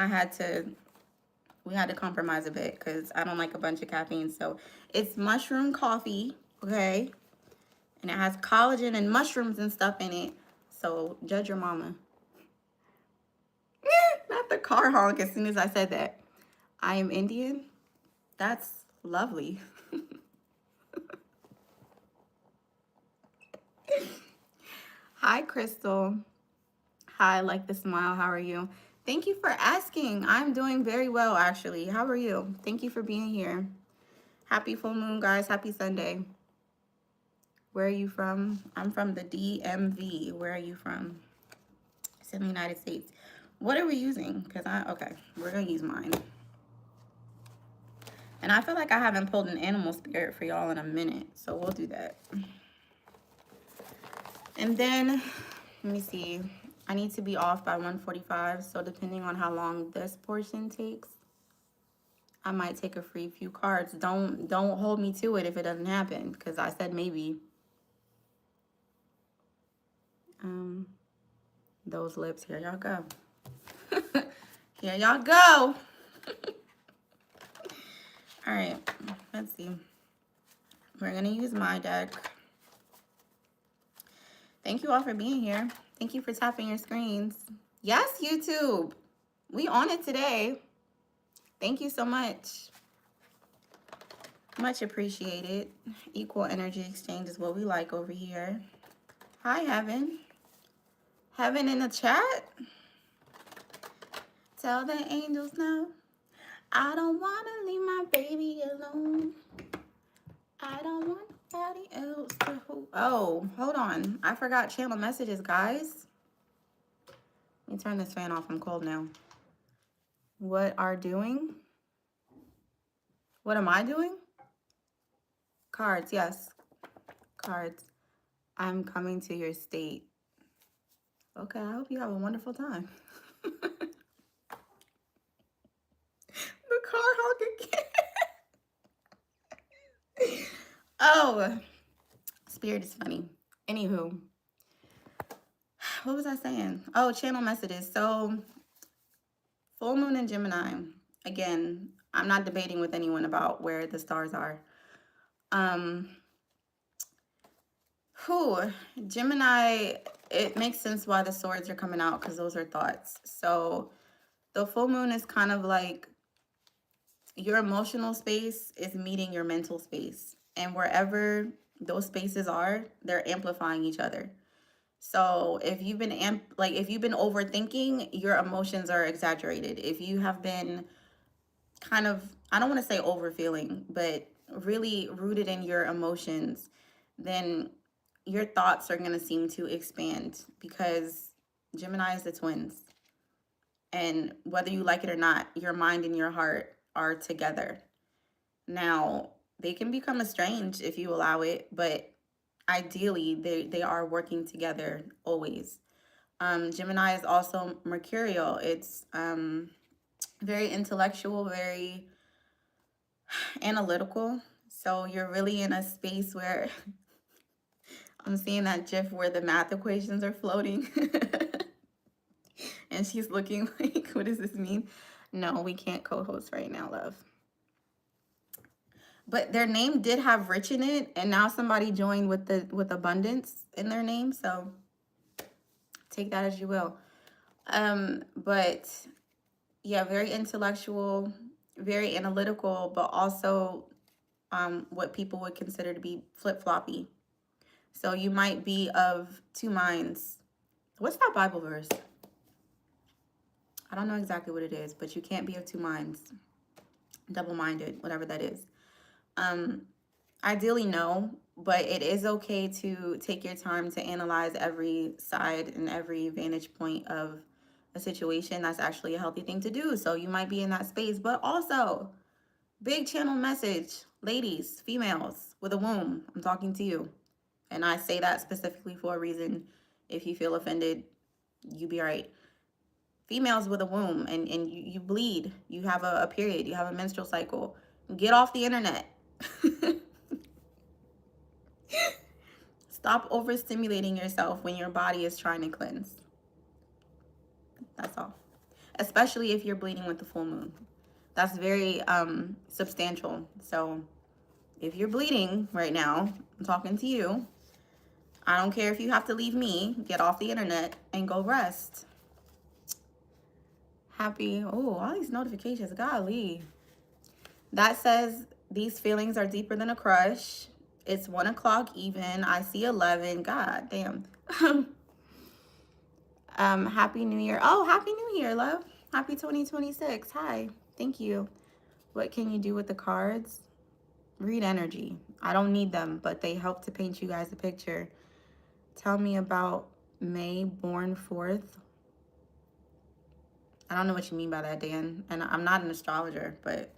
we had to compromise a bit because I don't like a bunch of caffeine. So it's mushroom coffee, okay? And it has collagen and mushrooms and stuff in it. So judge your mama. Not the car honk as soon as I said that. I am Indian. That's lovely. Hi, Crystal. Hi, like the smile. How are you? Thank you for asking. I'm doing very well, actually. How are you? Thank you for being here. Happy full moon, guys. Happy Sunday. Where are you from? I'm from the DMV. Where are you from? It's in the United States. What are we using? Okay, we're going to use mine. And I feel like I haven't pulled an animal spirit for y'all in a minute. So we'll do that. And then, let me see. I need to be off by 1:45. So depending on how long this portion takes, I might take a free few cards. Don't hold me to it if it doesn't happen, because I said maybe. Those lips, here y'all go. Here y'all go. All right, let's see. We're gonna use my deck. Thank you all for being here. Thank you for tapping your screens. Yes, YouTube. We on it today. Thank you so much. Much appreciated. Equal energy exchange is what we like over here. Hi, Heaven. Heaven in the chat. Tell the angels no. I don't want to leave my baby alone. I don't want nobody else to hold. Oh, hold on. I forgot channel messages, guys. Let me turn this fan off. I'm cold now. What are doing? What am I doing? Cards, yes. Cards. I'm coming to your state. Okay, I hope you have a wonderful time. The car honk again. Oh, spirit is funny. Anywho, what was I saying? Oh, channel messages. So, full moon in Gemini. Again, I'm not debating with anyone about where the stars are. Gemini, it makes sense why the swords are coming out because those are thoughts. So the full moon is kind of like your emotional space is meeting your mental space. And wherever those spaces are, they're amplifying each other. So if you've been if you've been overthinking, your emotions are exaggerated. If you have been kind of, I don't want to say overfeeling, but really rooted in your emotions, then your thoughts are going to seem to expand because Gemini is the twins. And whether you like it or not, your mind and your heart are together. Now, they can become estranged if you allow it, but ideally, they are working together always. Gemini is also mercurial. It's very intellectual, very analytical. So you're really in a space where I'm seeing that GIF where the math equations are floating. And she's looking like, what does this mean? No, we can't co-host right now, love. But their name did have rich in it, and now somebody joined with abundance in their name, so take that as you will. But yeah, very intellectual, very analytical, but also what people would consider to be flip-floppy. So you might be of two minds. What's that Bible verse? I don't know exactly what it is, but you can't be of two minds. Double-minded, whatever that is. Ideally, no, but it is okay to take your time to analyze every side and every vantage point of a situation. That's actually a healthy thing to do. So you might be in that space, but also big channel message, ladies, females with a womb. I'm talking to you. And I say that specifically for a reason. If you feel offended, you be all right. Females with a womb and you bleed, you have a period, you have a menstrual cycle. Get off the internet. Stop overstimulating yourself when your body is trying to cleanse. That's all. Especially if you're bleeding with the full moon. That's very substantial. So if you're bleeding right now, I'm talking to you. I don't care if you have to leave me. Get off the internet and go rest. Happy. Oh, all these notifications. Golly. That says these feelings are deeper than a crush. It's 1 o'clock even. I see 11. God damn. Happy New Year. Oh, Happy New Year, love. Happy 2026. Hi. Thank you. What can you do with the cards? Read energy. I don't need them, but they help to paint you guys a picture. Tell me about May born 4th. I don't know what you mean by that, Dan. And I'm not an astrologer, but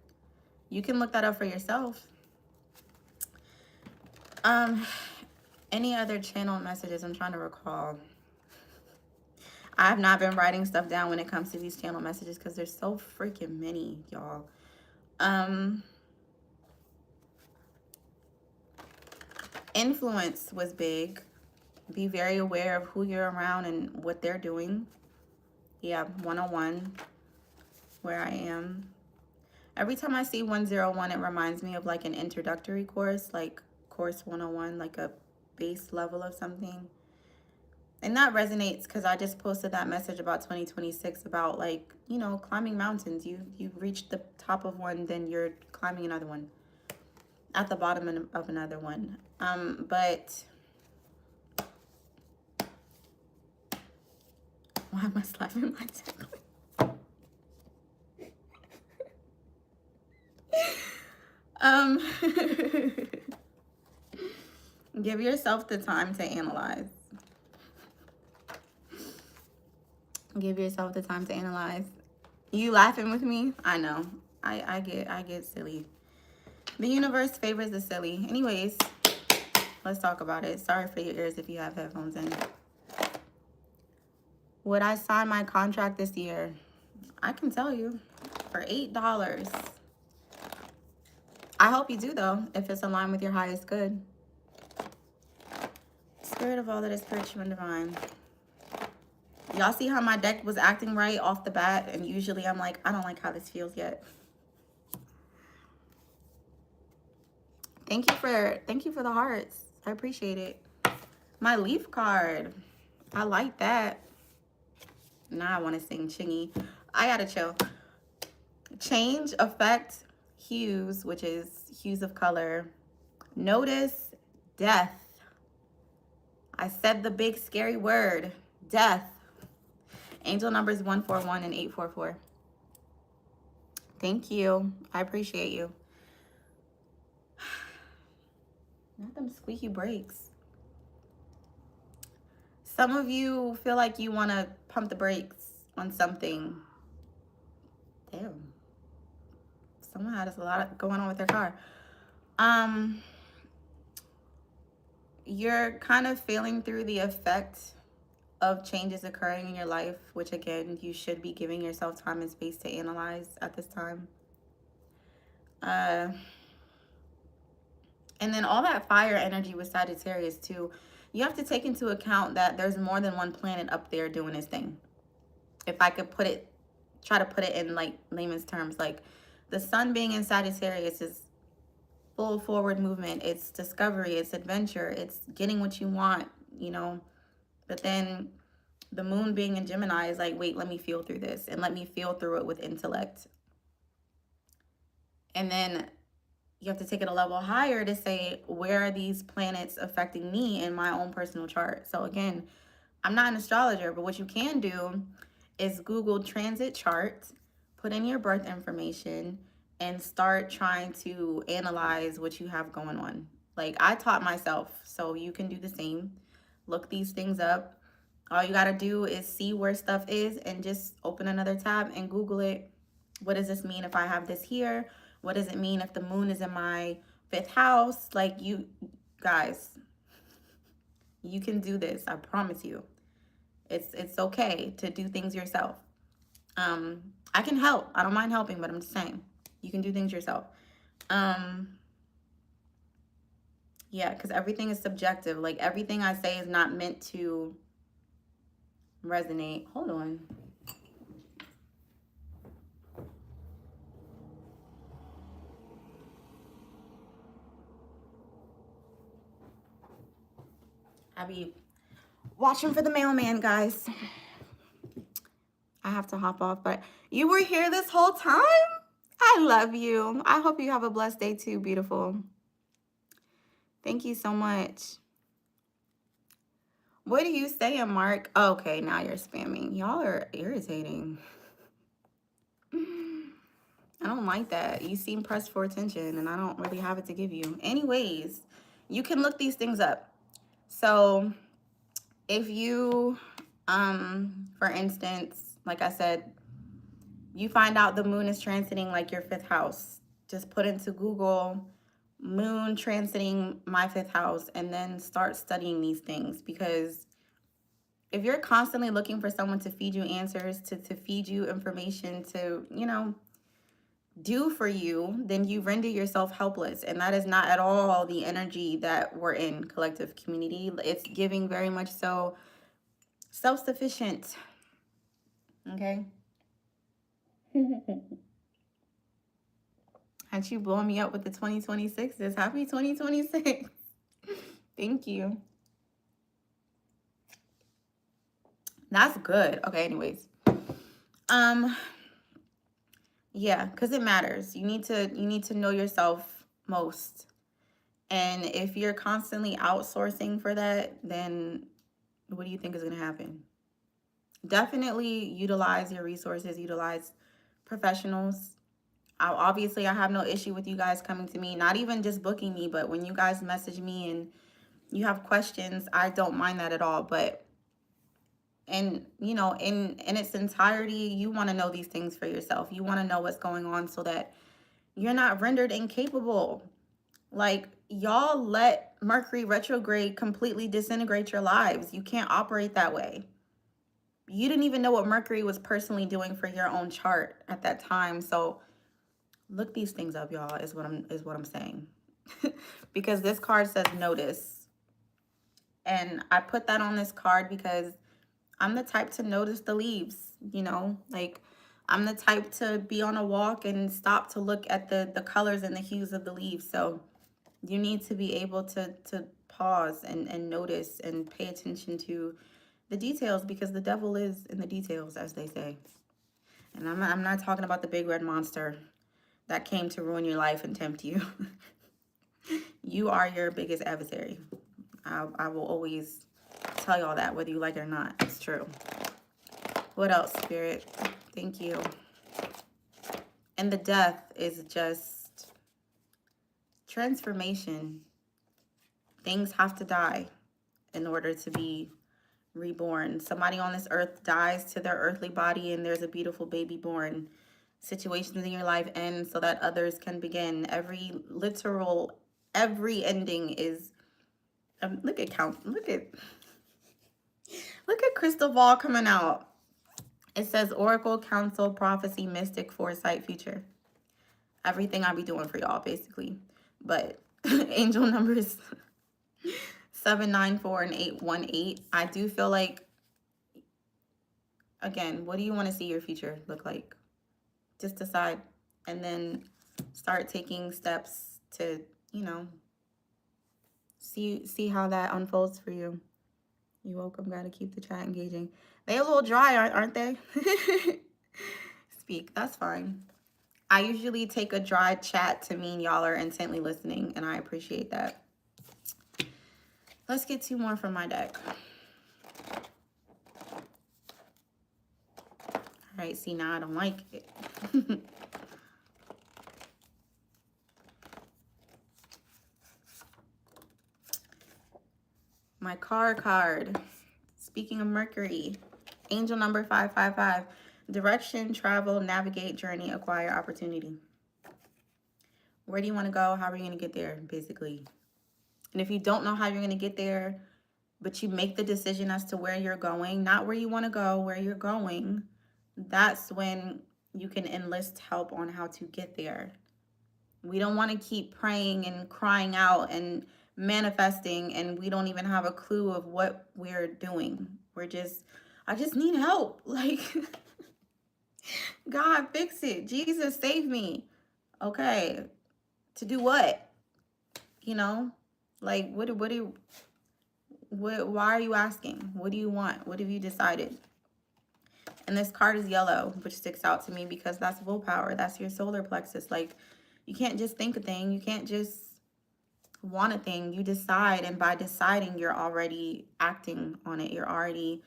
you can look that up for yourself. Any other channel messages? I'm trying to recall. I have not been writing stuff down when it comes to these channel messages because there's so freaking many, y'all. Influence was big. Be very aware of who you're around and what they're doing. Yeah, 101, where I am. Every time I see 101, it reminds me of like an introductory course, like course 101, like a base level of something. And that resonates because I just posted that message about 2026 about, like, you know, climbing mountains. You've reached the top of one, then you're climbing another one, at the bottom of another one. But why am I slapping my tongue? Give yourself the time to analyze. Give yourself the time to analyze. You laughing with me? I know. I get silly. The universe favors the silly. Anyways, let's talk about it. Sorry for your ears if you have headphones in. Would I sign my contract this year? I can tell you, for $8. I hope you do, though, if it's aligned with your highest good. Spirit of all that is spiritual and divine. Y'all see how my deck was acting right off the bat? And usually I'm like, I don't like how this feels yet. Thank you for the hearts. I appreciate it. My leaf card. I like that. Now I want to sing Chingy. I gotta chill. Change, effect, hues, which is hues of color. Notice, death. I said the big scary word, death. Angel numbers 141 and 844. Thank you. I appreciate you. Not them squeaky brakes. Some of you feel like you want to pump the brakes on something. Damn. Someone had a lot going on with their car. You're kind of feeling through the effect of changes occurring in your life, which again, you should be giving yourself time and space to analyze at this time. And then all that fire energy with Sagittarius too, you have to take into account that there's more than one planet up there doing its thing. If I could try to put it in like layman's terms, like the sun being in Sagittarius is full forward movement. It's discovery, it's adventure, it's getting what you want, you know. But then the moon being in Gemini is like, wait, let me feel through this and let me feel through it with intellect. And then you have to take it a level higher to say, where are these planets affecting me in my own personal chart? So again, I'm not an astrologer, but what you can do is Google transit chart, put in your birth information, and start trying to analyze what you have going on. Like I taught myself, so you can do the same. Look these things up. All you got to do is see where stuff is and just open another tab and Google it. What does this mean if I have this here? What does it mean if the moon is in my 5th house? Like, you guys, you can do this. I promise you. It's okay to do things yourself. I can help. I don't mind helping, but I'm just saying, you can do things yourself. Yeah, because everything is subjective. Like, everything I say is not meant to resonate. Hold on. I be watching for the mailman, guys. I have to hop off, but you were here this whole time? I love you. I hope you have a blessed day too, beautiful. Thank you so much. What are you saying, Mark? Okay, now you're spamming. Y'all are irritating. I don't like that. You seem pressed for attention, and I don't really have it to give you. Anyways, you can look these things up. So if you, for instance, like I said, you find out the moon is transiting like your 5th house, just put into Google moon transiting my 5th house and then start studying these things. Because if you're constantly looking for someone to feed you answers, to feed you information, to, you know, do for you, then you render yourself helpless. And that is not at all the energy that we're in collective community. It's giving very much so self-sufficient. Okay. Aren't you blowing me up with the 2026s? Happy 2026. Thank you. That's good. Okay, anyways. Yeah, because it matters. You need to know yourself most. And if you're constantly outsourcing for that, then what do you think is going to happen? Definitely utilize your resources, utilize professionals. Obviously, I have no issue with you guys coming to me, not even just booking me, but when you guys message me and you have questions, I don't mind that at all. But and you know, in its entirety, you want to know these things for yourself. You want to know what's going on so that you're not rendered incapable. Like, y'all let Mercury retrograde completely disintegrate your lives. You can't operate that way. You didn't even know what Mercury was personally doing for your own chart at that time. So look these things up, y'all, is what I'm saying. Because this card says notice. And I put that on this card because I'm the type to notice the leaves, you know, like I'm the type to be on a walk and stop to look at the colors and the hues of the leaves. So you need to be able to pause and notice and pay attention to the details, because the devil is in the details, as they say. And I'm not talking about the big red monster that came to ruin your life and tempt you. You are your biggest adversary. I will always tell y'all that, whether you like it or not. It's true. What else, Spirit? Thank you. And the death is just transformation. Things have to die in order to be reborn. Somebody on this earth dies to their earthly body and there's a beautiful baby born. Situations in your life end so that others can begin. Every ending is look at crystal ball coming out. It says oracle, counsel, prophecy, mystic, foresight, future. Everything I be doing for y'all, basically. But angel numbers 794 and 818. I do feel like, again, what do you want to see your future look like? Just decide, and then start taking steps to, you know, see how that unfolds for you. You're welcome. Gotta keep the chat engaging. They a little dry, aren't they? Speak. That's fine. I usually take a dry chat to mean y'all are intently listening, and I appreciate that. Let's get two more from my deck. All right. See, now I don't like it. My card. Speaking of Mercury, angel number 555. Direction, travel, navigate, journey, acquire, opportunity. Where do you want to go? How are you going to get there, basically? And if you don't know how you're going to get there, but you make the decision as to where you're going, not where you want to go, where you're going, that's when you can enlist help on how to get there. We don't want to keep praying and crying out and manifesting, and we don't even have a clue of what we're doing. I just need help. Like, God, fix it. Jesus, save me. Okay. To do what? You know? Like, why are you asking? What do you want? What have you decided? And this card is yellow, which sticks out to me because that's willpower. That's your solar plexus. Like, you can't just think a thing. You can't just want a thing. You decide, and by deciding, you're already acting on it. You're already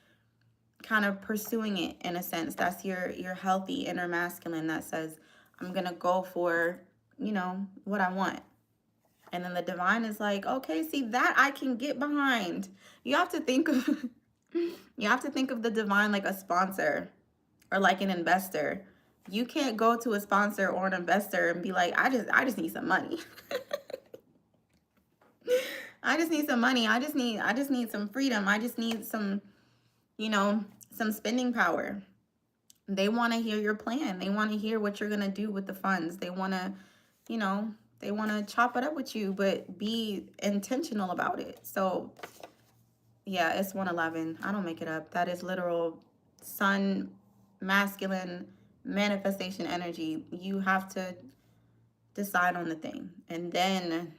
kind of pursuing it in a sense. That's your healthy inner masculine that says, I'm gonna go for, you know, what I want. And then the divine is like, okay, see, that I can get behind. You have to think of the divine like a sponsor or like an investor. You can't go to a sponsor or an investor and be like, I just need some money. I just need some money. I just need some freedom. I just need some, you know, some spending power. They want to hear your plan. They want to hear what you're going to do with the funds. They want to, you know, they want to chop it up with you, but be intentional about it. So, yeah, it's 111. I don't make it up. That is literal sun, masculine manifestation energy. You have to decide on the thing, and then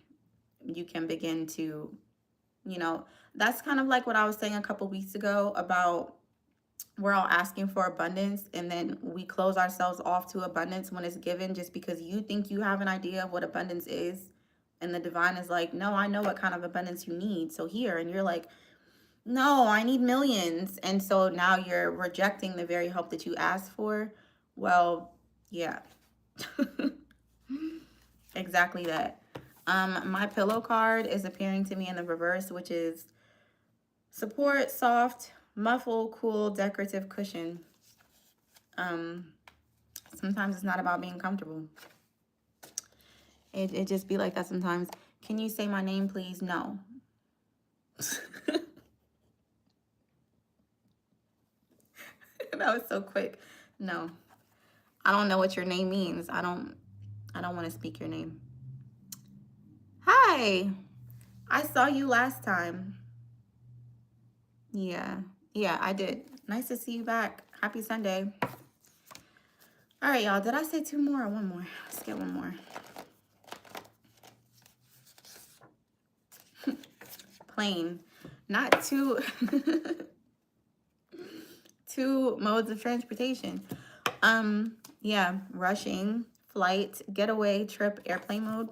you can begin to, that's kind of like what I was saying a couple weeks ago about we're all asking for abundance, and then we close ourselves off to abundance when it's given just because you think you have an idea of what abundance is, and the divine is like, no, I know what kind of abundance you need, so here. And you're like, no, I need millions. And so now you're rejecting the very help that you asked for. Well, yeah. Exactly that. My pillow card is appearing to me in the reverse, which is support, soft, muffle, cool, decorative cushion. Sometimes it's not about being comfortable. It just be like that sometimes. Can you say my name, please? No. That was so quick. No. I don't know what your name means. I don't want to speak your name. Hi. I saw you last time. Yeah. Yeah, I did. Nice to see you back. Happy Sunday. All right, y'all. Did I say 2 more or 1 more? Let's get 1 more. Plane. Not 2 2 modes of transportation. Yeah, rushing, flight, getaway, trip, airplane mode.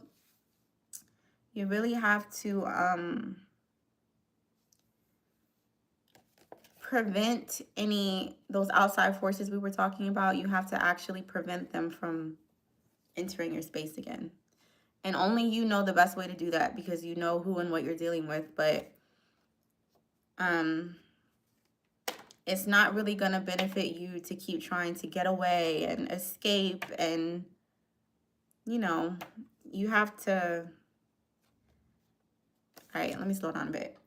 You really have to prevent those outside forces we were talking about. You have to actually prevent them from entering your space again. And only you know the best way to do that, because you know who and what you're dealing with. But it's not really going to benefit you to keep trying to get away and escape. And, you have to... All right, let me slow down a bit.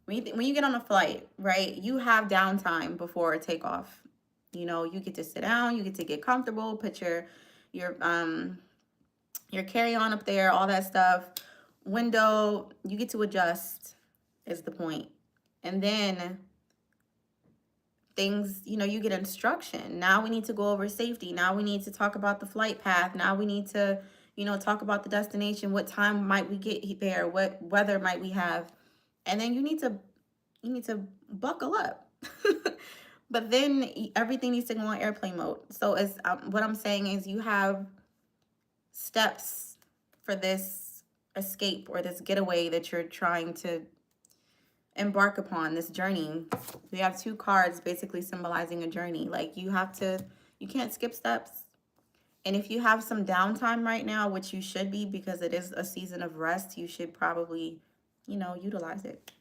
When you get on a flight, right, you have downtime before takeoff. You get to sit down, you get to get comfortable, put your carry-on up there, all that stuff. Window, you get to adjust is the point. And then things, you get instruction. Now we need to go over safety. Now we need to talk about the flight path. Now we need to, talk about the destination. What time might we get there? What weather might we have? And then you need to buckle up. But then everything needs to go on airplane mode. So as what I'm saying is, you have steps for this escape or this getaway that you're trying to embark upon, this journey. We have 2 cards basically symbolizing a journey. Like you can't skip steps. And if you have some downtime right now, which you should be, because it is a season of rest, you should probably, utilize it.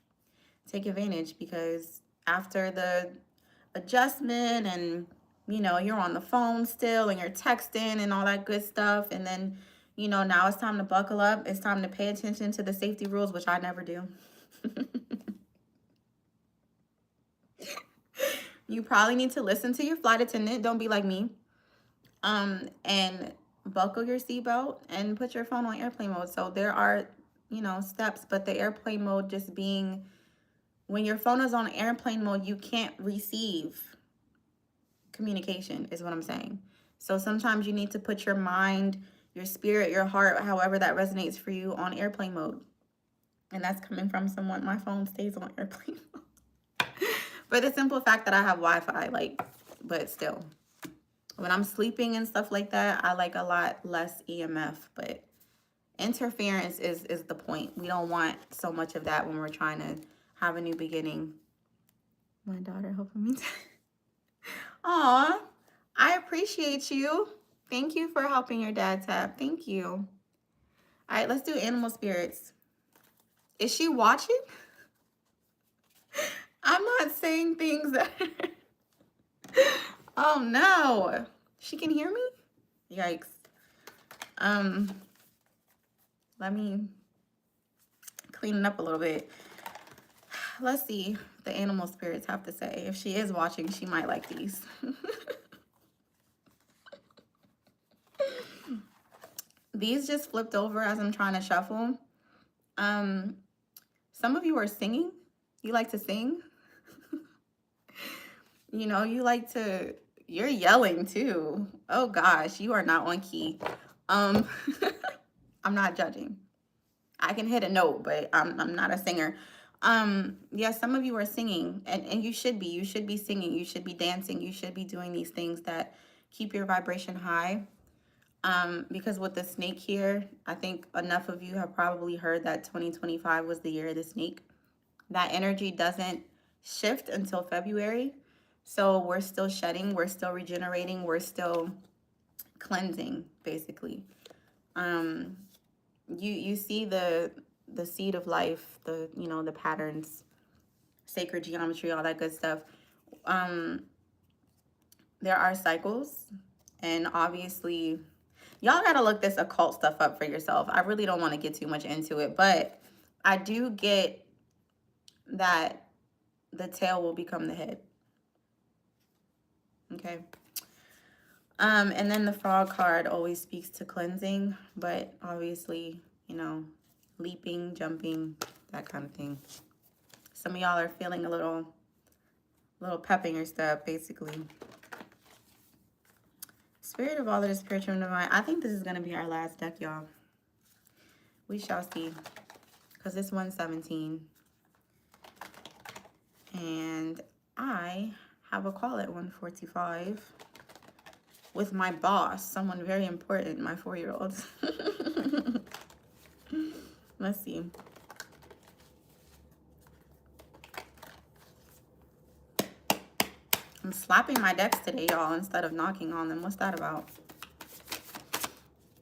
Take advantage, because after the adjustment and, you're on the phone still and you're texting and all that good stuff. And then, now it's time to buckle up. It's time to pay attention to the safety rules, which I never do. You probably need to listen to your flight attendant. Don't be like me. And buckle your seatbelt and put your phone on airplane mode. So there are, steps, but the airplane mode just being, when your phone is on airplane mode, you can't receive communication, is what I'm saying. So sometimes you need to put your mind, your spirit, your heart, however that resonates for you, on airplane mode. And that's coming from someone. My phone stays on airplane mode. For the simple fact that I have Wi-Fi, but still. When I'm sleeping and stuff like that, I like a lot less EMF, but interference is the point. We don't want so much of that when we're trying to have a new beginning. My daughter helping me. Aw, I appreciate you. Thank you for helping your dad tap. Thank you. All right, let's do animal spirits. Is she watching? I'm not saying things that... Oh no. She can hear me? Yikes. Let me clean it up a little bit. Let's see what the animal spirits have to say. If she is watching, she might like these. These just flipped over as I'm trying to shuffle. Some of you are singing. You like to sing. You know, you're yelling too. Oh gosh, you are not on key. I'm not judging. I can hit a note, but I'm not a singer. Yeah, some of you are singing, and you should be. You should be singing. You should be dancing. You should be doing these things that keep your vibration high. Because with the snake here, I think enough of you have probably heard that 2025 was the year of the snake. That energy doesn't shift until February. So we're still shedding, we're still regenerating, we're still cleansing, basically. You see the seed of life, the patterns, sacred geometry, all that good stuff. There are cycles, and obviously y'all gotta look this occult stuff up for yourself. I really don't want to get too much into it, but I do get that the tail will become the head. Okay. And then the frog card always speaks to cleansing, but obviously, leaping, jumping, that kind of thing. Some of y'all are feeling a little pepping your step, basically. Spirit of all that is spiritual and divine. I think this is going to be our last deck, y'all. We shall see. Because it's 1:17. And I have a call at 1:45 with my boss, someone very important, my 4-year-old. Let's see. I'm slapping my decks today, y'all, instead of knocking on them. What's that about?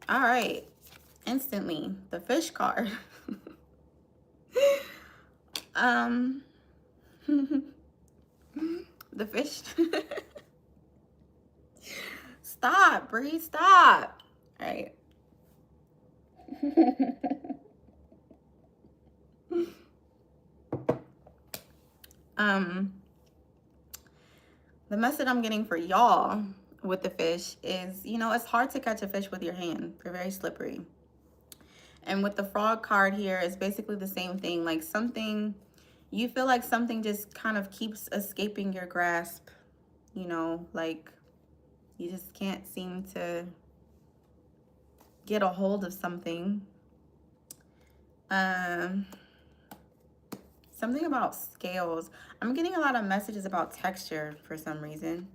All right. Instantly, the fish card. The fish. Stop, Bree, stop. All right. The message I'm getting for y'all with the fish is, it's hard to catch a fish with your hand. They're very slippery. And with the frog card here, it's basically the same thing. Like you feel like something just kind of keeps escaping your grasp. Like you just can't seem to get a hold of something. Something about scales. I'm getting a lot of messages about texture for some reason.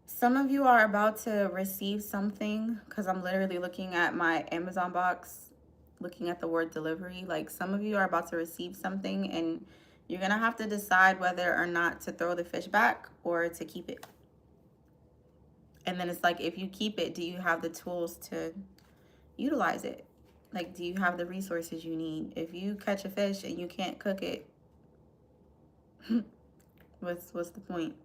Some of you are about to receive something, because I'm literally looking at my Amazon box, looking at the word delivery. Like some of you are about to receive something, and you're going to have to decide whether or not to throw the fish back or to keep it. And then it's like, if you keep it, do you have the tools to utilize it? Like, do you have the resources you need? If you catch a fish and you can't cook it, what's the point?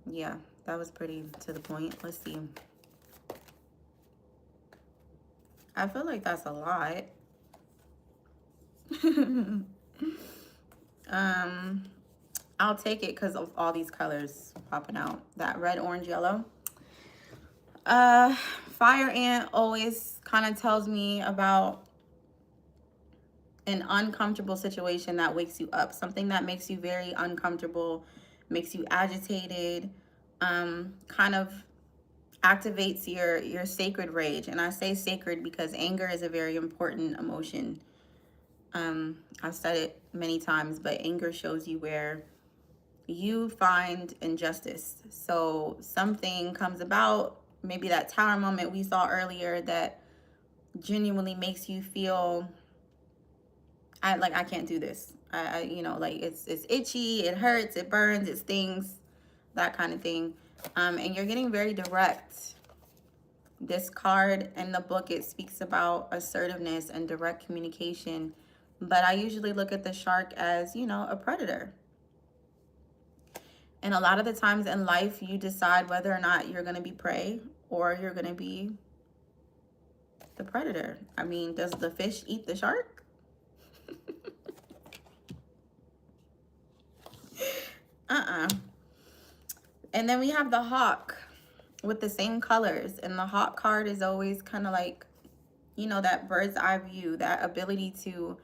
Yeah, that was pretty to the point. Let's see. I feel like that's a lot. I'll take it because of all these colors popping out. That red, orange, yellow. Fire ant always kind of tells me about an uncomfortable situation that wakes you up. Something that makes you very uncomfortable, makes you agitated, kind of activates your sacred rage. And I say sacred because anger is a very important emotion. I've said it many times, but anger shows you where you find injustice. So something comes about, maybe that tower moment we saw earlier, that genuinely makes you feel I can't do this. Like it's itchy, it hurts, it burns, it stings, that kind of thing. And you're getting very direct. This card in the book, it speaks about assertiveness and direct communication. But I usually look at the shark as, a predator. And a lot of the times in life, you decide whether or not you're going to be prey or you're going to be the predator. I mean, does the fish eat the shark? And then we have the hawk with the same colors. And the hawk card is always kind of like, you know, that bird's eye view, that ability to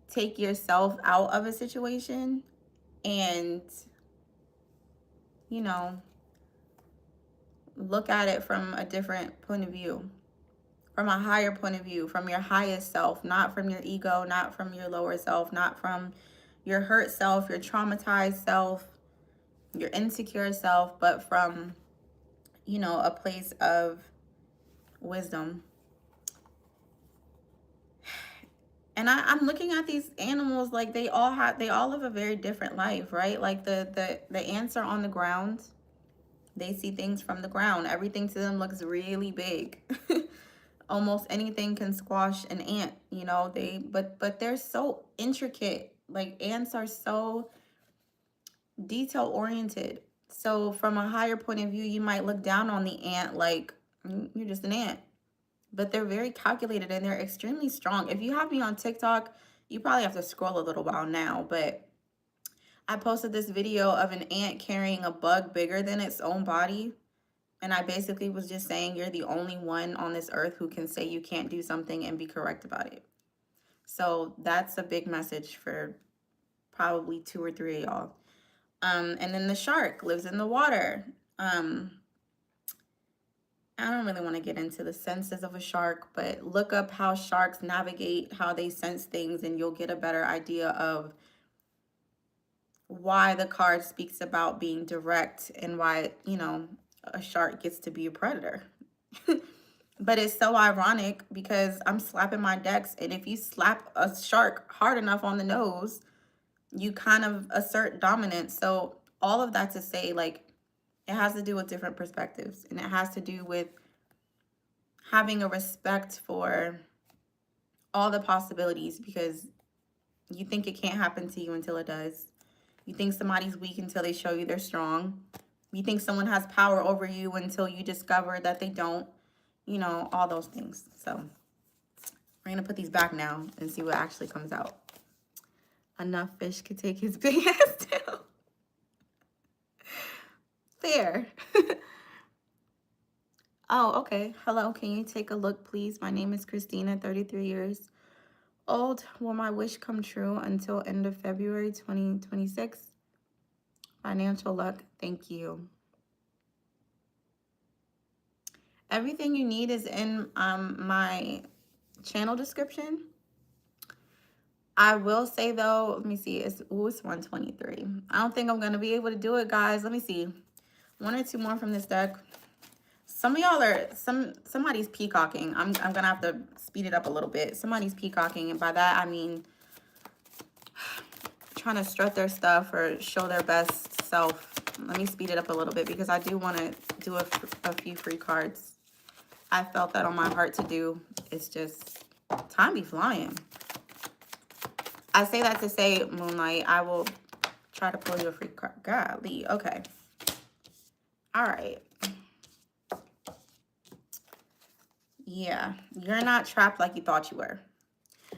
take yourself out of a situation and, you know, look at it from a different point of view, from a higher point of view, from your highest self, not from your ego, not from your lower self, not from your hurt self, your traumatized self, your insecure self, but from, you know, a place of wisdom. And I'm looking at these animals like they all live a very different life, right? Like the ants are on the ground. They see things from the ground. Everything to them looks really big. Almost anything can squash an ant, you know. But they're so intricate. Like ants are so detail oriented. So from a higher point of view, you might look down on the ant like you're just an ant. But they're very calculated and they're extremely strong. If you have me on TikTok, you probably have to scroll a little while now, but I posted this video of an ant carrying a bug bigger than its own body. And I basically was just saying you're the only one on this earth who can say you can't do something and be correct about it. So that's a big message for probably 2 or 3 of y'all. And then the shark lives in the water. I don't really want to get into the senses of a shark, but look up how sharks navigate, how they sense things, and you'll get a better idea of why the card speaks about being direct and why, you know, a shark gets to be a predator. But it's so ironic because I'm slapping my decks, and if you slap a shark hard enough on the nose, you kind of assert dominance. So all of that to say, like, it has to do with different perspectives, and it has to do with having a respect for all the possibilities, because you think it can't happen to you until it does. You think somebody's weak until they show you they're strong. You think someone has power over you until you discover that they don't. You know, all those things. So we're going to put these back now and see what actually comes out. Enough fish could take his big ass down. Fair. Oh, okay. Hello, can you take a look, please? My name is Christina, 33 years old. Will my wish come true until end of February 2026? Financial luck, thank you. Everything you need is in my channel description. I will say though, let me see, it's 123. I don't think I'm gonna be able to do it, guys. Let me see. 1 or 2 more from this deck. Some of y'all are somebody's peacocking. I'm gonna have to speed it up a little bit. Somebody's peacocking, and by that I mean trying to strut their stuff or show their best self. Let me speed it up a little bit because I do want to do a few free cards. I felt that on my heart to do. It's just time be flying. I say that to say, Moonlight, I will try to pull you a free card. Golly, okay. All right. Yeah, you're not trapped like you thought you were.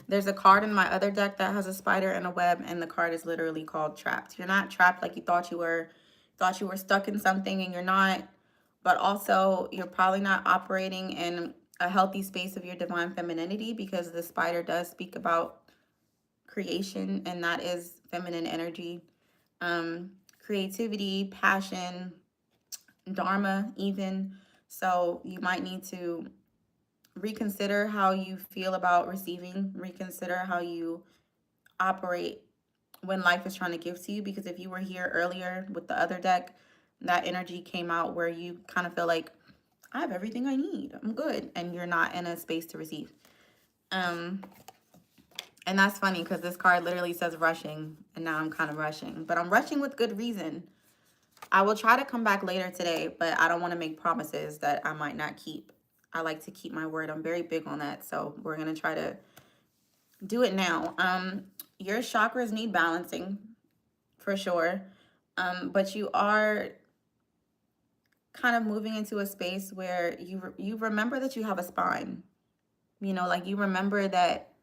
There's a card in my other deck that has a spider and a web, and the card is literally called Trapped. You're not trapped like you thought you were. Thought you were stuck in something, and you're not. But also, you're probably not operating in a healthy space of your divine femininity, because the spider does speak about creation, and that is feminine energy. Creativity, passion, dharma even. So you might need to reconsider how you feel about receiving, reconsider how you operate when life is trying to give to you, because if you were here earlier with the other deck, that energy came out where you kind of feel like, I have everything I need, I'm good, and you're not in a space to receive. And that's funny because this card literally says rushing, and now I'm kind of rushing, but I'm rushing with good reason. I will try to come back later today, but I don't want to make promises that I might not keep. I like to keep my word. I'm very big on that. So we're going to try to do it now. Your chakras need balancing for sure. But you are kind of moving into a space where you remember that you have a spine. You know, like you remember that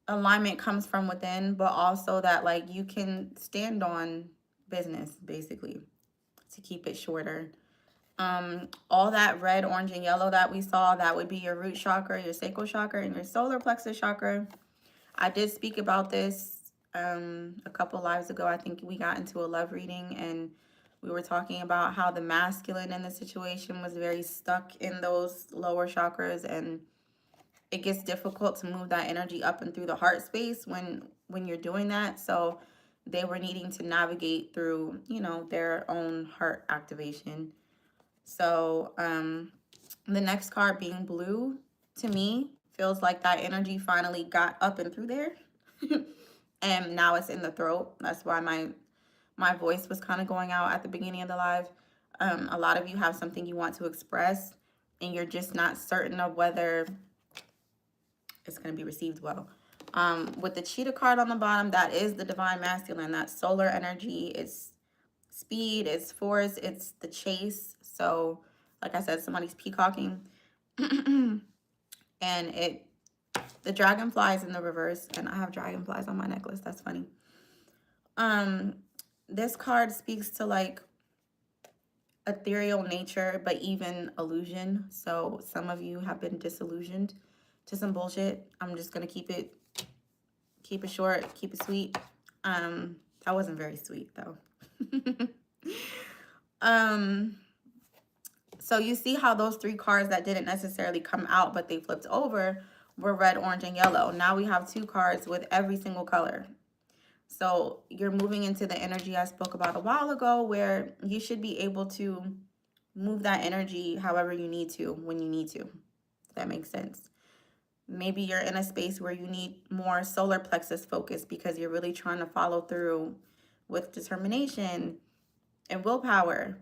alignment comes from within, but also that like you can stand on business, basically, to keep it shorter. All that red, orange, and yellow that we saw, that would be your root chakra, your sacral chakra, and your solar plexus chakra. I did speak about this a couple lives ago. I think we got into a love reading and we were talking about how the masculine in the situation was very stuck in those lower chakras, and it gets difficult to move that energy up and through the heart space when you're doing that. So they were needing to navigate through, you know, their own heart activation. So the next card being blue, to me, feels like that energy finally got up and through there. And now it's in the throat. That's why my voice was kind of going out at the beginning of the live. A lot of you have something you want to express, and you're just not certain of whether it's going to be received well. With the cheetah card on the bottom, that is the divine masculine. That's solar energy. It's speed, it's force, it's the chase. So, like I said, somebody's peacocking. And the dragonflies in the reverse, and I have dragonflies on my necklace. That's funny. This card speaks to like ethereal nature, but even illusion. So some of you have been disillusioned to some bullshit. I'm just gonna keep it short, keep it sweet. That wasn't very sweet though. So you see how those three cards that didn't necessarily come out, but they flipped over, were red, orange, and yellow. Now we have two cards with every single color. So you're moving into the energy I spoke about a while ago, where you should be able to move that energy however you need to, when you need to. If that makes sense. Maybe you're in a space where you need more solar plexus focus because you're really trying to follow through with determination and willpower.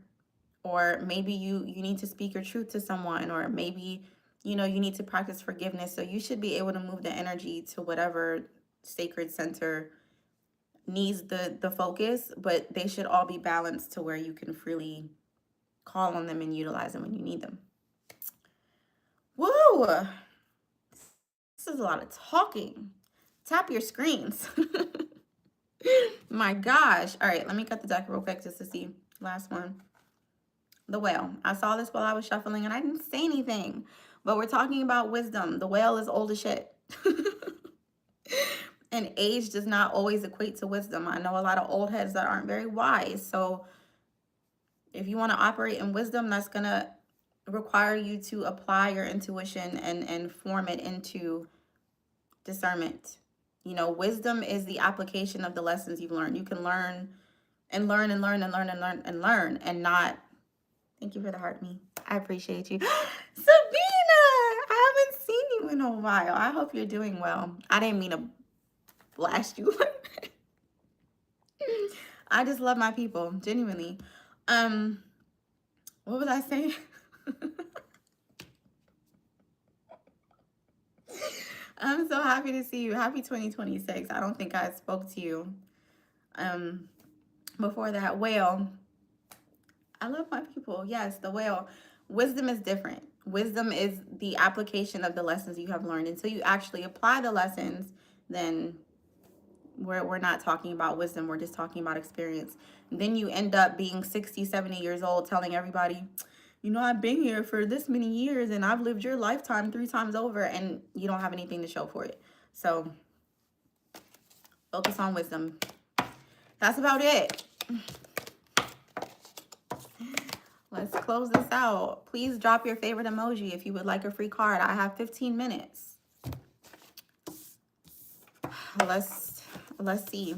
Or maybe you need to speak your truth to someone, or maybe, you know, you need to practice forgiveness. So you should be able to move the energy to whatever sacred center needs the focus, but they should all be balanced to where you can freely call on them and utilize them when you need them. Woo! This is a lot of talking. Tap your screens. My gosh. All right, let me cut the deck real quick just to see. Last one. The whale. I saw this while I was shuffling and I didn't say anything, but we're talking about wisdom. The whale is old as shit. And age does not always equate to wisdom. I know a lot of old heads that aren't very wise. So if you want to operate in wisdom, that's going to require you to apply your intuition and form it into discernment. You know, wisdom is the application of the lessons you've learned. You can learn and learn and learn and learn and learn and learn and not. Thank you for the heart, me. I appreciate you. Sabina, I haven't seen you in a while. I hope you're doing well. I didn't mean to blast you. I just love my people, genuinely. What was I saying? I'm so happy to see you. Happy 2026. I don't think I spoke to you before that. Whale. I love my people. Yes, the whale. Wisdom is different. Wisdom is the application of the lessons you have learned. Until you actually apply the lessons, then we're not talking about wisdom. We're just talking about experience. And then you end up being 60, 70 years old telling everybody, you know, I've been here for this many years and I've lived your lifetime 3 times over, and you don't have anything to show for it. So focus on wisdom. That's about it. Let's close this out. Please drop your favorite emoji if you would like a free card. I have 15 minutes. Let's see.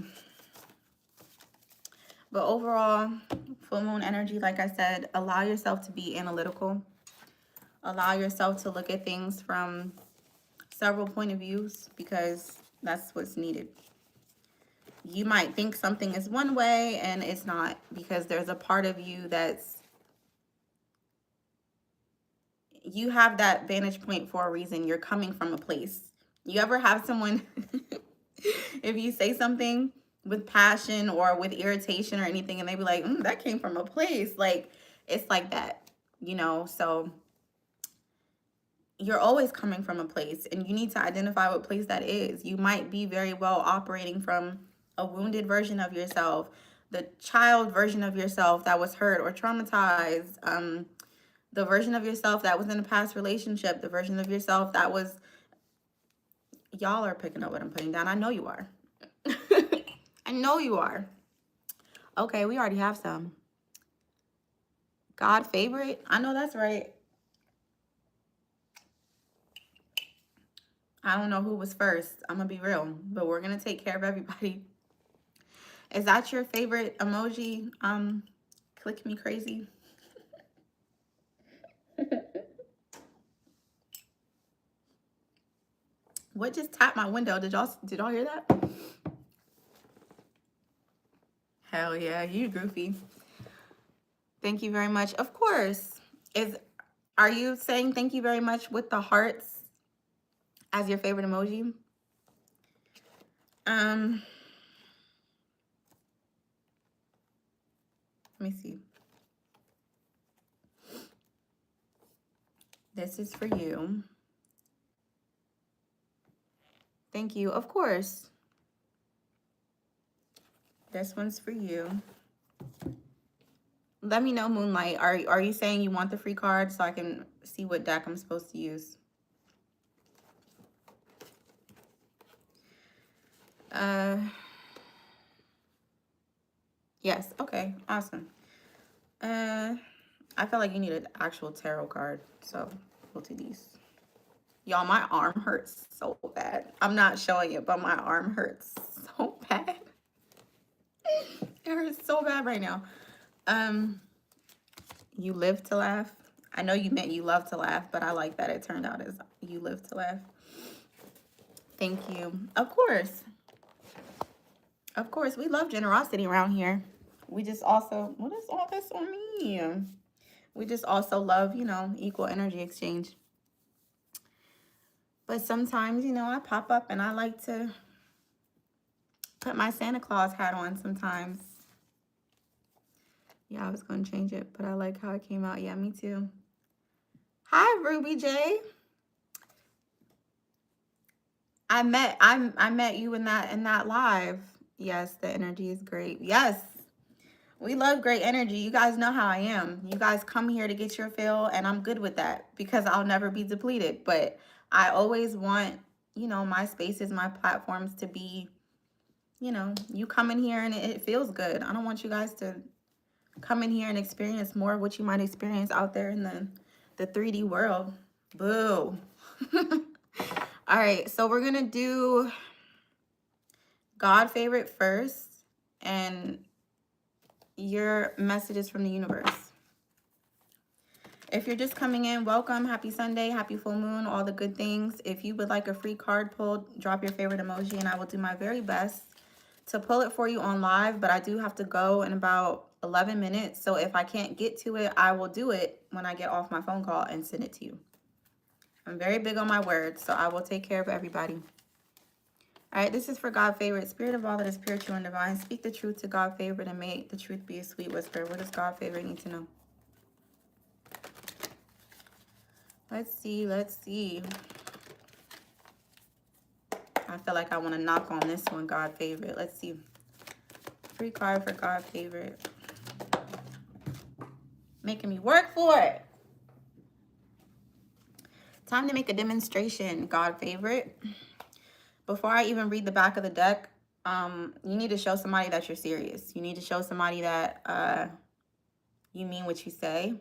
But overall, full moon energy, like I said, allow yourself to be analytical. Allow yourself to look at things from several point of views, because that's what's needed. You might think something is one way and it's not, because there's a part of you that's, you have that vantage point for a reason. You're coming from a place. You ever have someone, if you say something with passion or with irritation or anything, and they be like, that came from a place. Like, it's like that, you know? So you're always coming from a place, and you need to identify what place that is. You might be very well operating from a wounded version of yourself, the child version of yourself that was hurt or traumatized, the version of yourself that was in a past relationship, the version of yourself that was, y'all are picking up what I'm putting down. I know you are. I know you are. Okay, we already have some. God favorite? I know that's right. I don't know who was first. I'm going to be real, but we're going to take care of everybody. Is that your favorite emoji? Click me crazy. What just tapped my window? Did y'all hear that? Hell yeah, you goofy. Thank you very much. Of course. Are you saying thank you very much with the hearts as your favorite emoji? Let me see. This is for you. Thank you. Of course. This one's for you. Let me know, Moonlight. Are you saying you want the free card so I can see what deck I'm supposed to use? Yes. Okay. Awesome. I feel like you need an actual tarot card, so we'll do these. Y'all, my arm hurts so bad. I'm not showing it, but my arm hurts so bad. It hurts so bad right now. You live to laugh. I know you meant you love to laugh, but I like that it turned out as you live to laugh. Thank you. Of course. Of course, we love generosity around here. We just also, what is all this on me? We just also love, equal energy exchange. But sometimes, I pop up and I like to put my Santa Claus hat on sometimes. Yeah, I was going to change it, but I like how it came out. Yeah, me too. Hi, Ruby J. I met you in that live. Yes, the energy is great. Yes. We love great energy. You guys know how I am. You guys come here to get your fill, and I'm good with that because I'll never be depleted. But I always want, my spaces, my platforms to be, you come in here and it feels good. I don't want you guys to come in here and experience more of what you might experience out there in the 3D world. Boo. All right, so we're going to do God favorite first and your messages from the universe. If you're just coming in, welcome. Happy Sunday, happy full moon, all the good things. If you would like a free card pulled, drop your favorite emoji and I will do my very best to pull it for you on live, but I do have to go in about 11 minutes. So if I can't get to it, I will do it when I get off my phone call and send it to you. I'm very big on my words, so I will take care of everybody. All right, this is for God favorite. Spirit of all that is spiritual and divine, speak the truth to God favorite and make the truth be a sweet whisper. What does God favorite need to know? Let's see. I feel like I want to knock on this one, God favorite. Let's see. Free card for God favorite. Making me work for it. Time to make a demonstration, God favorite. Before I even read the back of the deck, you need to show somebody that you're serious. You need to show somebody that you mean what you say.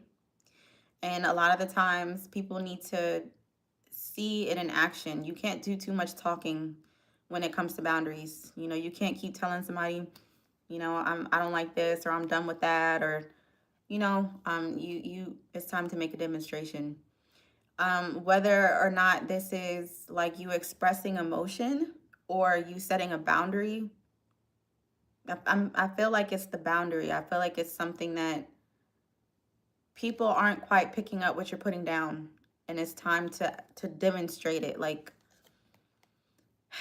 And a lot of the times people need to see it in action. You can't do too much talking when it comes to boundaries. You can't keep telling somebody, I don't like this, or I'm done with that, or it's time to make a demonstration. Whether or not this is like you expressing emotion or you setting a boundary, I feel like it's the boundary. I feel like it's something that people aren't quite picking up what you're putting down, and it's time to demonstrate it. Like,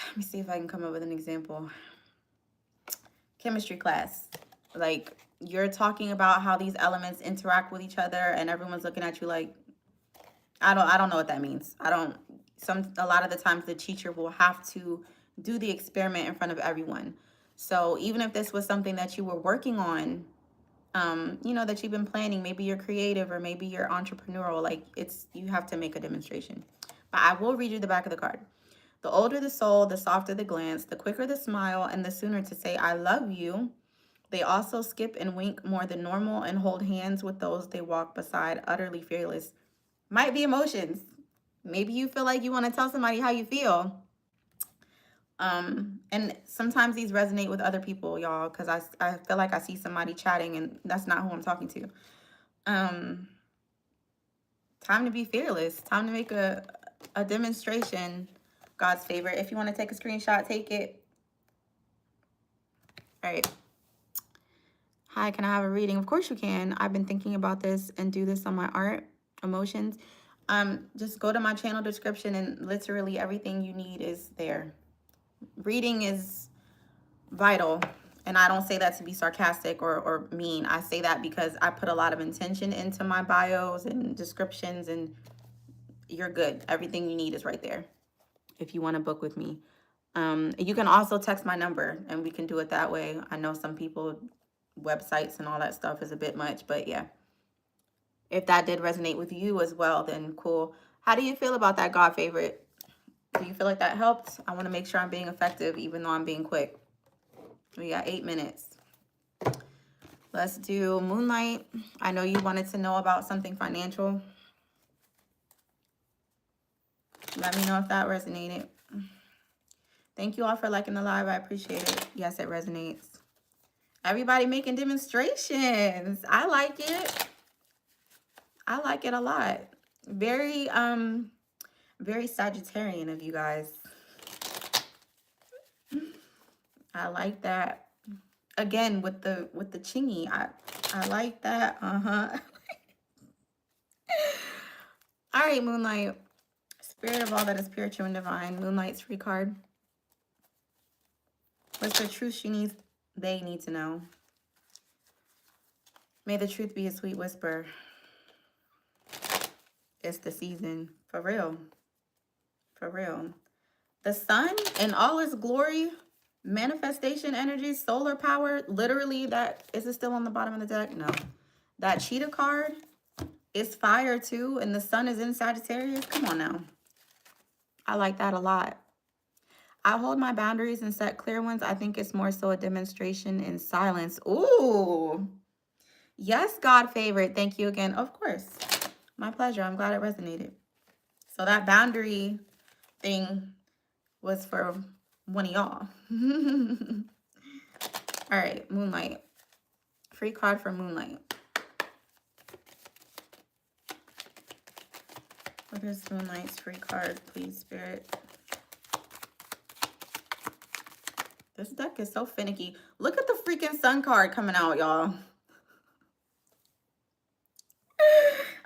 let me see if I can come up with an example. Chemistry class. Like, you're talking about how these elements interact with each other and everyone's looking at you like, I don't know what that means. A lot of the times the teacher will have to do the experiment in front of everyone. So even if this was something that you were working on, you know, that you've been planning, maybe you're creative or maybe you're entrepreneurial, like you have to make a demonstration. But I will read you the back of the card. The older the soul, the softer the glance, the quicker the smile, and the sooner to say, I love you. They also skip and wink more than normal and hold hands with those they walk beside, utterly fearless. Might be emotions. Maybe you feel like you want to tell somebody how you feel. And sometimes these resonate with other people, y'all, because I feel like I see somebody chatting and that's not who I'm talking to. Time to be fearless. Time to make a demonstration. God's favorite. If you want to take a screenshot, take it. All right. Hi, can I have a reading? Of course you can. I've been thinking about this and do this on my art, emotions. Just go to my channel description and literally everything you need is there. Reading is vital. And I don't say that to be sarcastic or mean. I say that because I put a lot of intention into my bios and descriptions, and you're good. Everything you need is right there if you want to book with me. You can also text my number and we can do it that way. I know some people, websites and all that stuff is a bit much, but yeah. If that did resonate with you as well, then cool. How do you feel about that, God favorite? Do you feel like that helped? I want to make sure I'm being effective even though I'm being quick. We got 8 minutes. Let's do Moonlight. I know you wanted to know about something financial. Let me know if that resonated. Thank you all for liking the live. I appreciate it. Yes, it resonates. Everybody making demonstrations. I like it. I like it a lot. Very, very Sagittarian of you guys. I like that. Again, with the chingy, I like that. Uh-huh. All right, Moonlight. Spirit of all that is spiritual and divine. Moonlight's free card. What's the truth they need to know? May the truth be a sweet whisper. It's the season. For real. For real. The sun in all its glory, manifestation energy, solar power, literally that, is it still on the bottom of the deck? No. That cheetah card is fire too, and the sun is in Sagittarius. Come on now. I like that a lot. I hold my boundaries and set clear ones. I think it's more so a demonstration in silence. Ooh. Yes, God favorite. Thank you again. Of course. My pleasure. I'm glad it resonated. So that boundary thing was for one of y'all. All right, Moonlight. Free card for Moonlight. What is Moonlight's free card, please, Spirit? This deck is so finicky. Look at the freaking sun card coming out, y'all.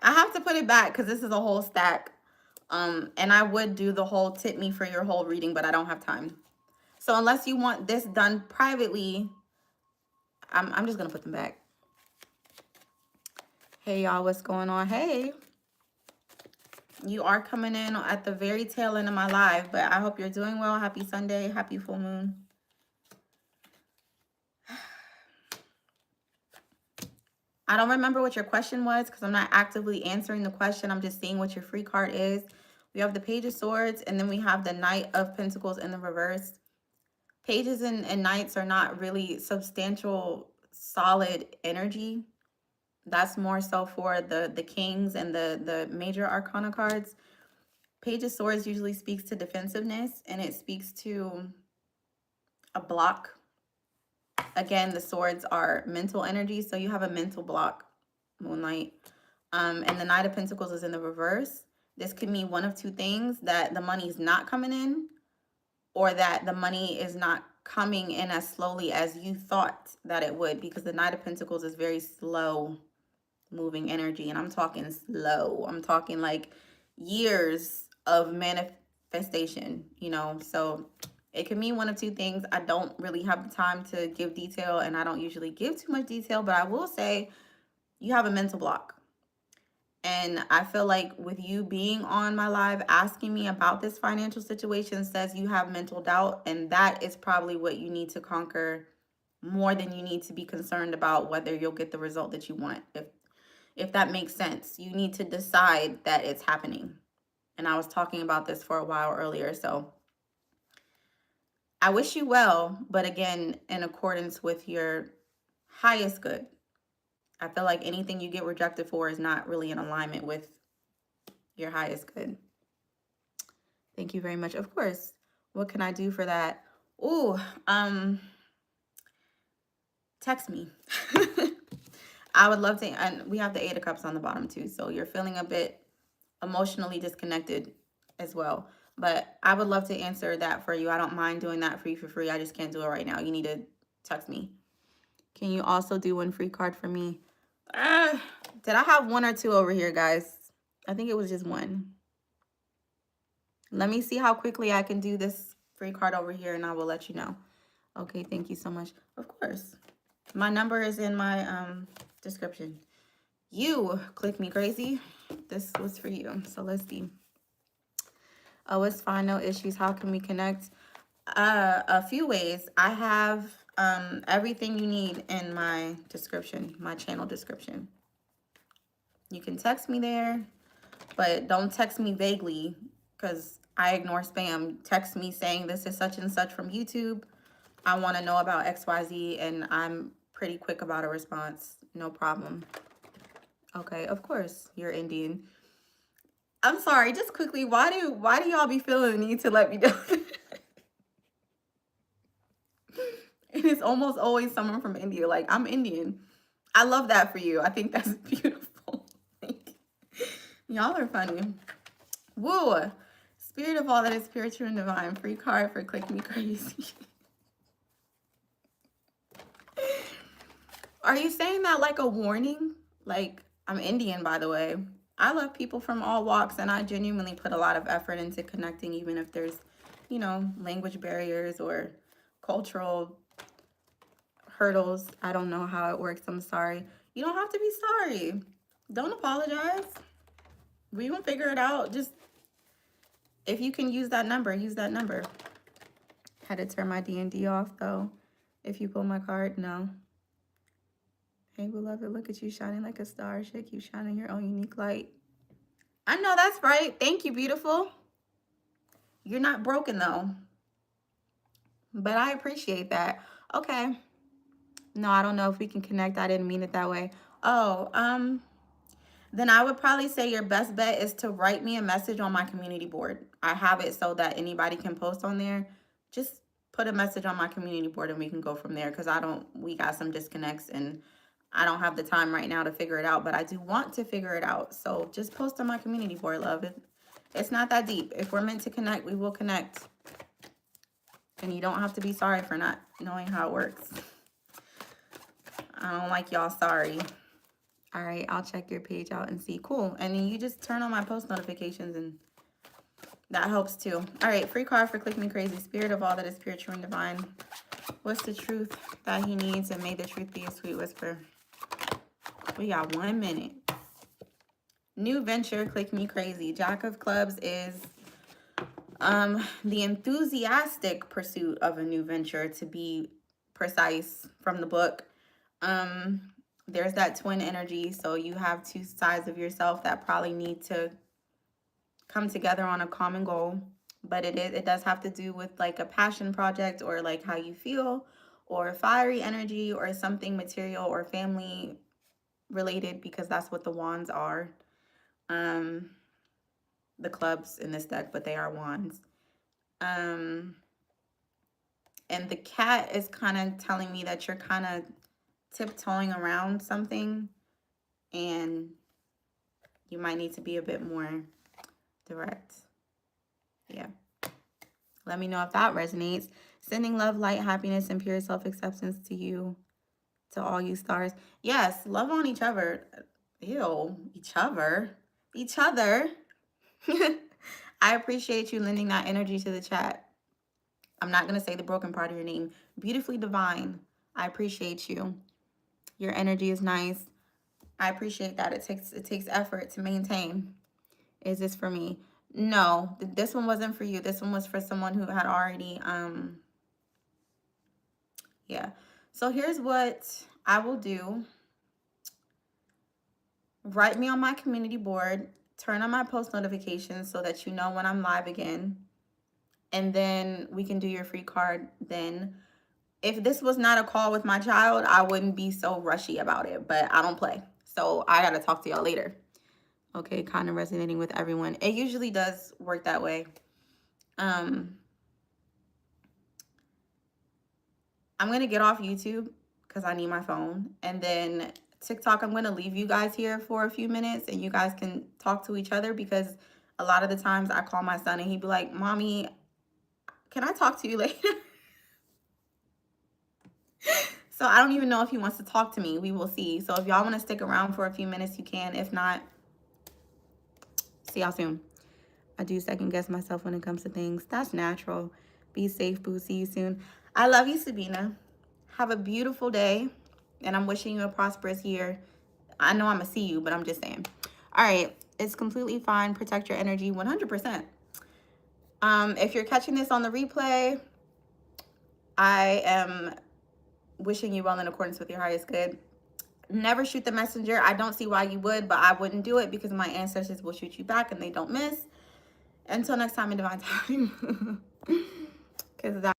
I have to put it back because this is a whole stack. And I would do the whole tip me for your whole reading, but I don't have time. So unless you want this done privately, I'm just going to put them back. Hey, y'all, what's going on? Hey. You are coming in at the very tail end of my live, but I hope you're doing well. Happy Sunday. Happy full moon. I don't remember what your question was because I'm not actively answering the question. I'm just seeing what your free card is. We have the Page of Swords, and then we have the Knight of Pentacles in the reverse. Pages and Knights are not really substantial, solid energy. That's more so for the Kings and the major Arcana cards. Page of Swords usually speaks to defensiveness, and it speaks to a block. Again, the swords are mental energy, so you have a mental block, Moonlight. And the Knight of Pentacles is in the reverse. This could mean one of two things: that the money's not coming in, or that the money is not coming in as slowly as you thought that it would, because the Knight of Pentacles is very slow moving energy, and I'm talking slow. I'm talking like years of manifestation, you know. So it can mean one of two things. I don't really have the time to give detail, and I don't usually give too much detail, but I will say you have a mental block. And I feel like with you being on my live asking me about this financial situation says you have mental doubt, and that is probably what you need to conquer more than you need to be concerned about whether you'll get the result that you want. If that makes sense, you need to decide that it's happening. And I was talking about this for a while earlier, so I wish you well, but again, in accordance with your highest good. I feel like anything you get rejected for is not really in alignment with your highest good. Thank you very much. Of course. What can I do for that? Ooh, text me. I would love to, and we have the 8 of Cups on the bottom too, so you're feeling a bit emotionally disconnected as well. But I would love to answer that for you. I don't mind doing that for you for free. I just can't do it right now. You need to text me. Can you also do one free card for me? Did I have 1 or 2 over here, guys? I think it was just 1. Let me see how quickly I can do this free card over here, and I will let you know. Okay, thank you so much. Of course. My number is in my description. You click me crazy. This was for you. So let's see. Oh, it's fine. No issues. How can we connect? A few ways. I have everything you need in my description, my channel description. You can text me there, but don't text me vaguely because I ignore spam. Text me saying this is such and such from YouTube. I want to know about XYZ, and I'm pretty quick about a response. No problem. Okay, of course, you're Indian. I'm sorry, just quickly, why do y'all be feeling the need to let me know? It is almost always someone from India. Like, I'm Indian. I love that for you. I think that's beautiful. Y'all are funny. Woo! Spirit of all that is spiritual and divine. Free card for Click Me Crazy. Are you saying that like a warning? Like, I'm Indian, by the way. I love people from all walks, and I genuinely put a lot of effort into connecting, even if there's, you know, language barriers or cultural hurdles. I don't know how it works. I'm sorry. You don't have to be sorry. Don't apologize. We will figure it out. Just, if you can use that number, use that number. Had to turn my D&D off, though. If you pull my card, no. Hey, beloved, look at you shining like a star. Shake you shining your own unique light. I know that's right. Thank you, beautiful. You're not broken, though. But I appreciate that. Okay. No, I don't know if we can connect. I didn't mean it that way. Oh, then I would probably say your best bet is to write me a message on my community board. I have it so that anybody can post on there. Just put a message on my community board and we can go from there, because we got some disconnects and I don't have the time right now to figure it out, but I do want to figure it out. So just post on my community board, love. It's not that deep. If we're meant to connect, we will connect. And you don't have to be sorry for not knowing how it works. I don't like y'all sorry. All right, I'll check your page out and see. Cool. And then you just turn on my post notifications and that helps too. All right, free card for Click Me Crazy. Spirit of all that is pure, true, and divine. What's the truth that he needs, and may the truth be a sweet whisper. We got 1 minute. New venture, Click Me Crazy. Jack of Clubs is the enthusiastic pursuit of a new venture, to be precise, from the book. There's that twin energy, so you have 2 sides of yourself that probably need to come together on a common goal. But it does have to do with like a passion project, or like how you feel, or fiery energy, or something material or family related, because that's what the wands are. The clubs in this deck, but they are wands. And the cat is kind of telling me that you're kind of tiptoeing around something, and you might need to be a bit more direct. Yeah. Let me know if that resonates. Sending love, light, happiness, and pure self-acceptance to you, to all you stars. Yes, love on each other. Ew, each other. Each other. I appreciate you lending that energy to the chat. I'm not going to say the broken part of your name. Beautifully divine. I appreciate you. Your energy is nice. I appreciate that. It takes effort to maintain. Is this for me? No, this one wasn't for you. This one was for someone who had already yeah. So here's what I will do. Write me on my community board, turn on my post notifications so that you know when I'm live again. And then we can do your free card then. If this was not a call with my child, I wouldn't be so rushy about it, but I don't play. So I got to talk to y'all later. Okay, kind of resonating with everyone. It usually does work that way. I'm going to get off YouTube because I need my phone. And then TikTok, I'm going to leave you guys here for a few minutes and you guys can talk to each other, because a lot of the times I call my son and he'd be like, Mommy, can I talk to you later? So I don't even know if he wants to talk to me. We will see. So if y'all want to stick around for a few minutes, you can. If not, see y'all soon. I do second guess myself when it comes to things. That's natural. Be safe, boo. See you soon. I love you, Sabina. Have a beautiful day. And I'm wishing you a prosperous year. I know I'm going to see you, but I'm just saying. All right. It's completely fine. Protect your energy 100%. If you're catching this on the replay, I am wishing you well in accordance with your highest good. Never shoot the messenger. I don't see why you would, but I wouldn't do it because my ancestors will shoot you back and they don't miss. Until next time in divine time. Because that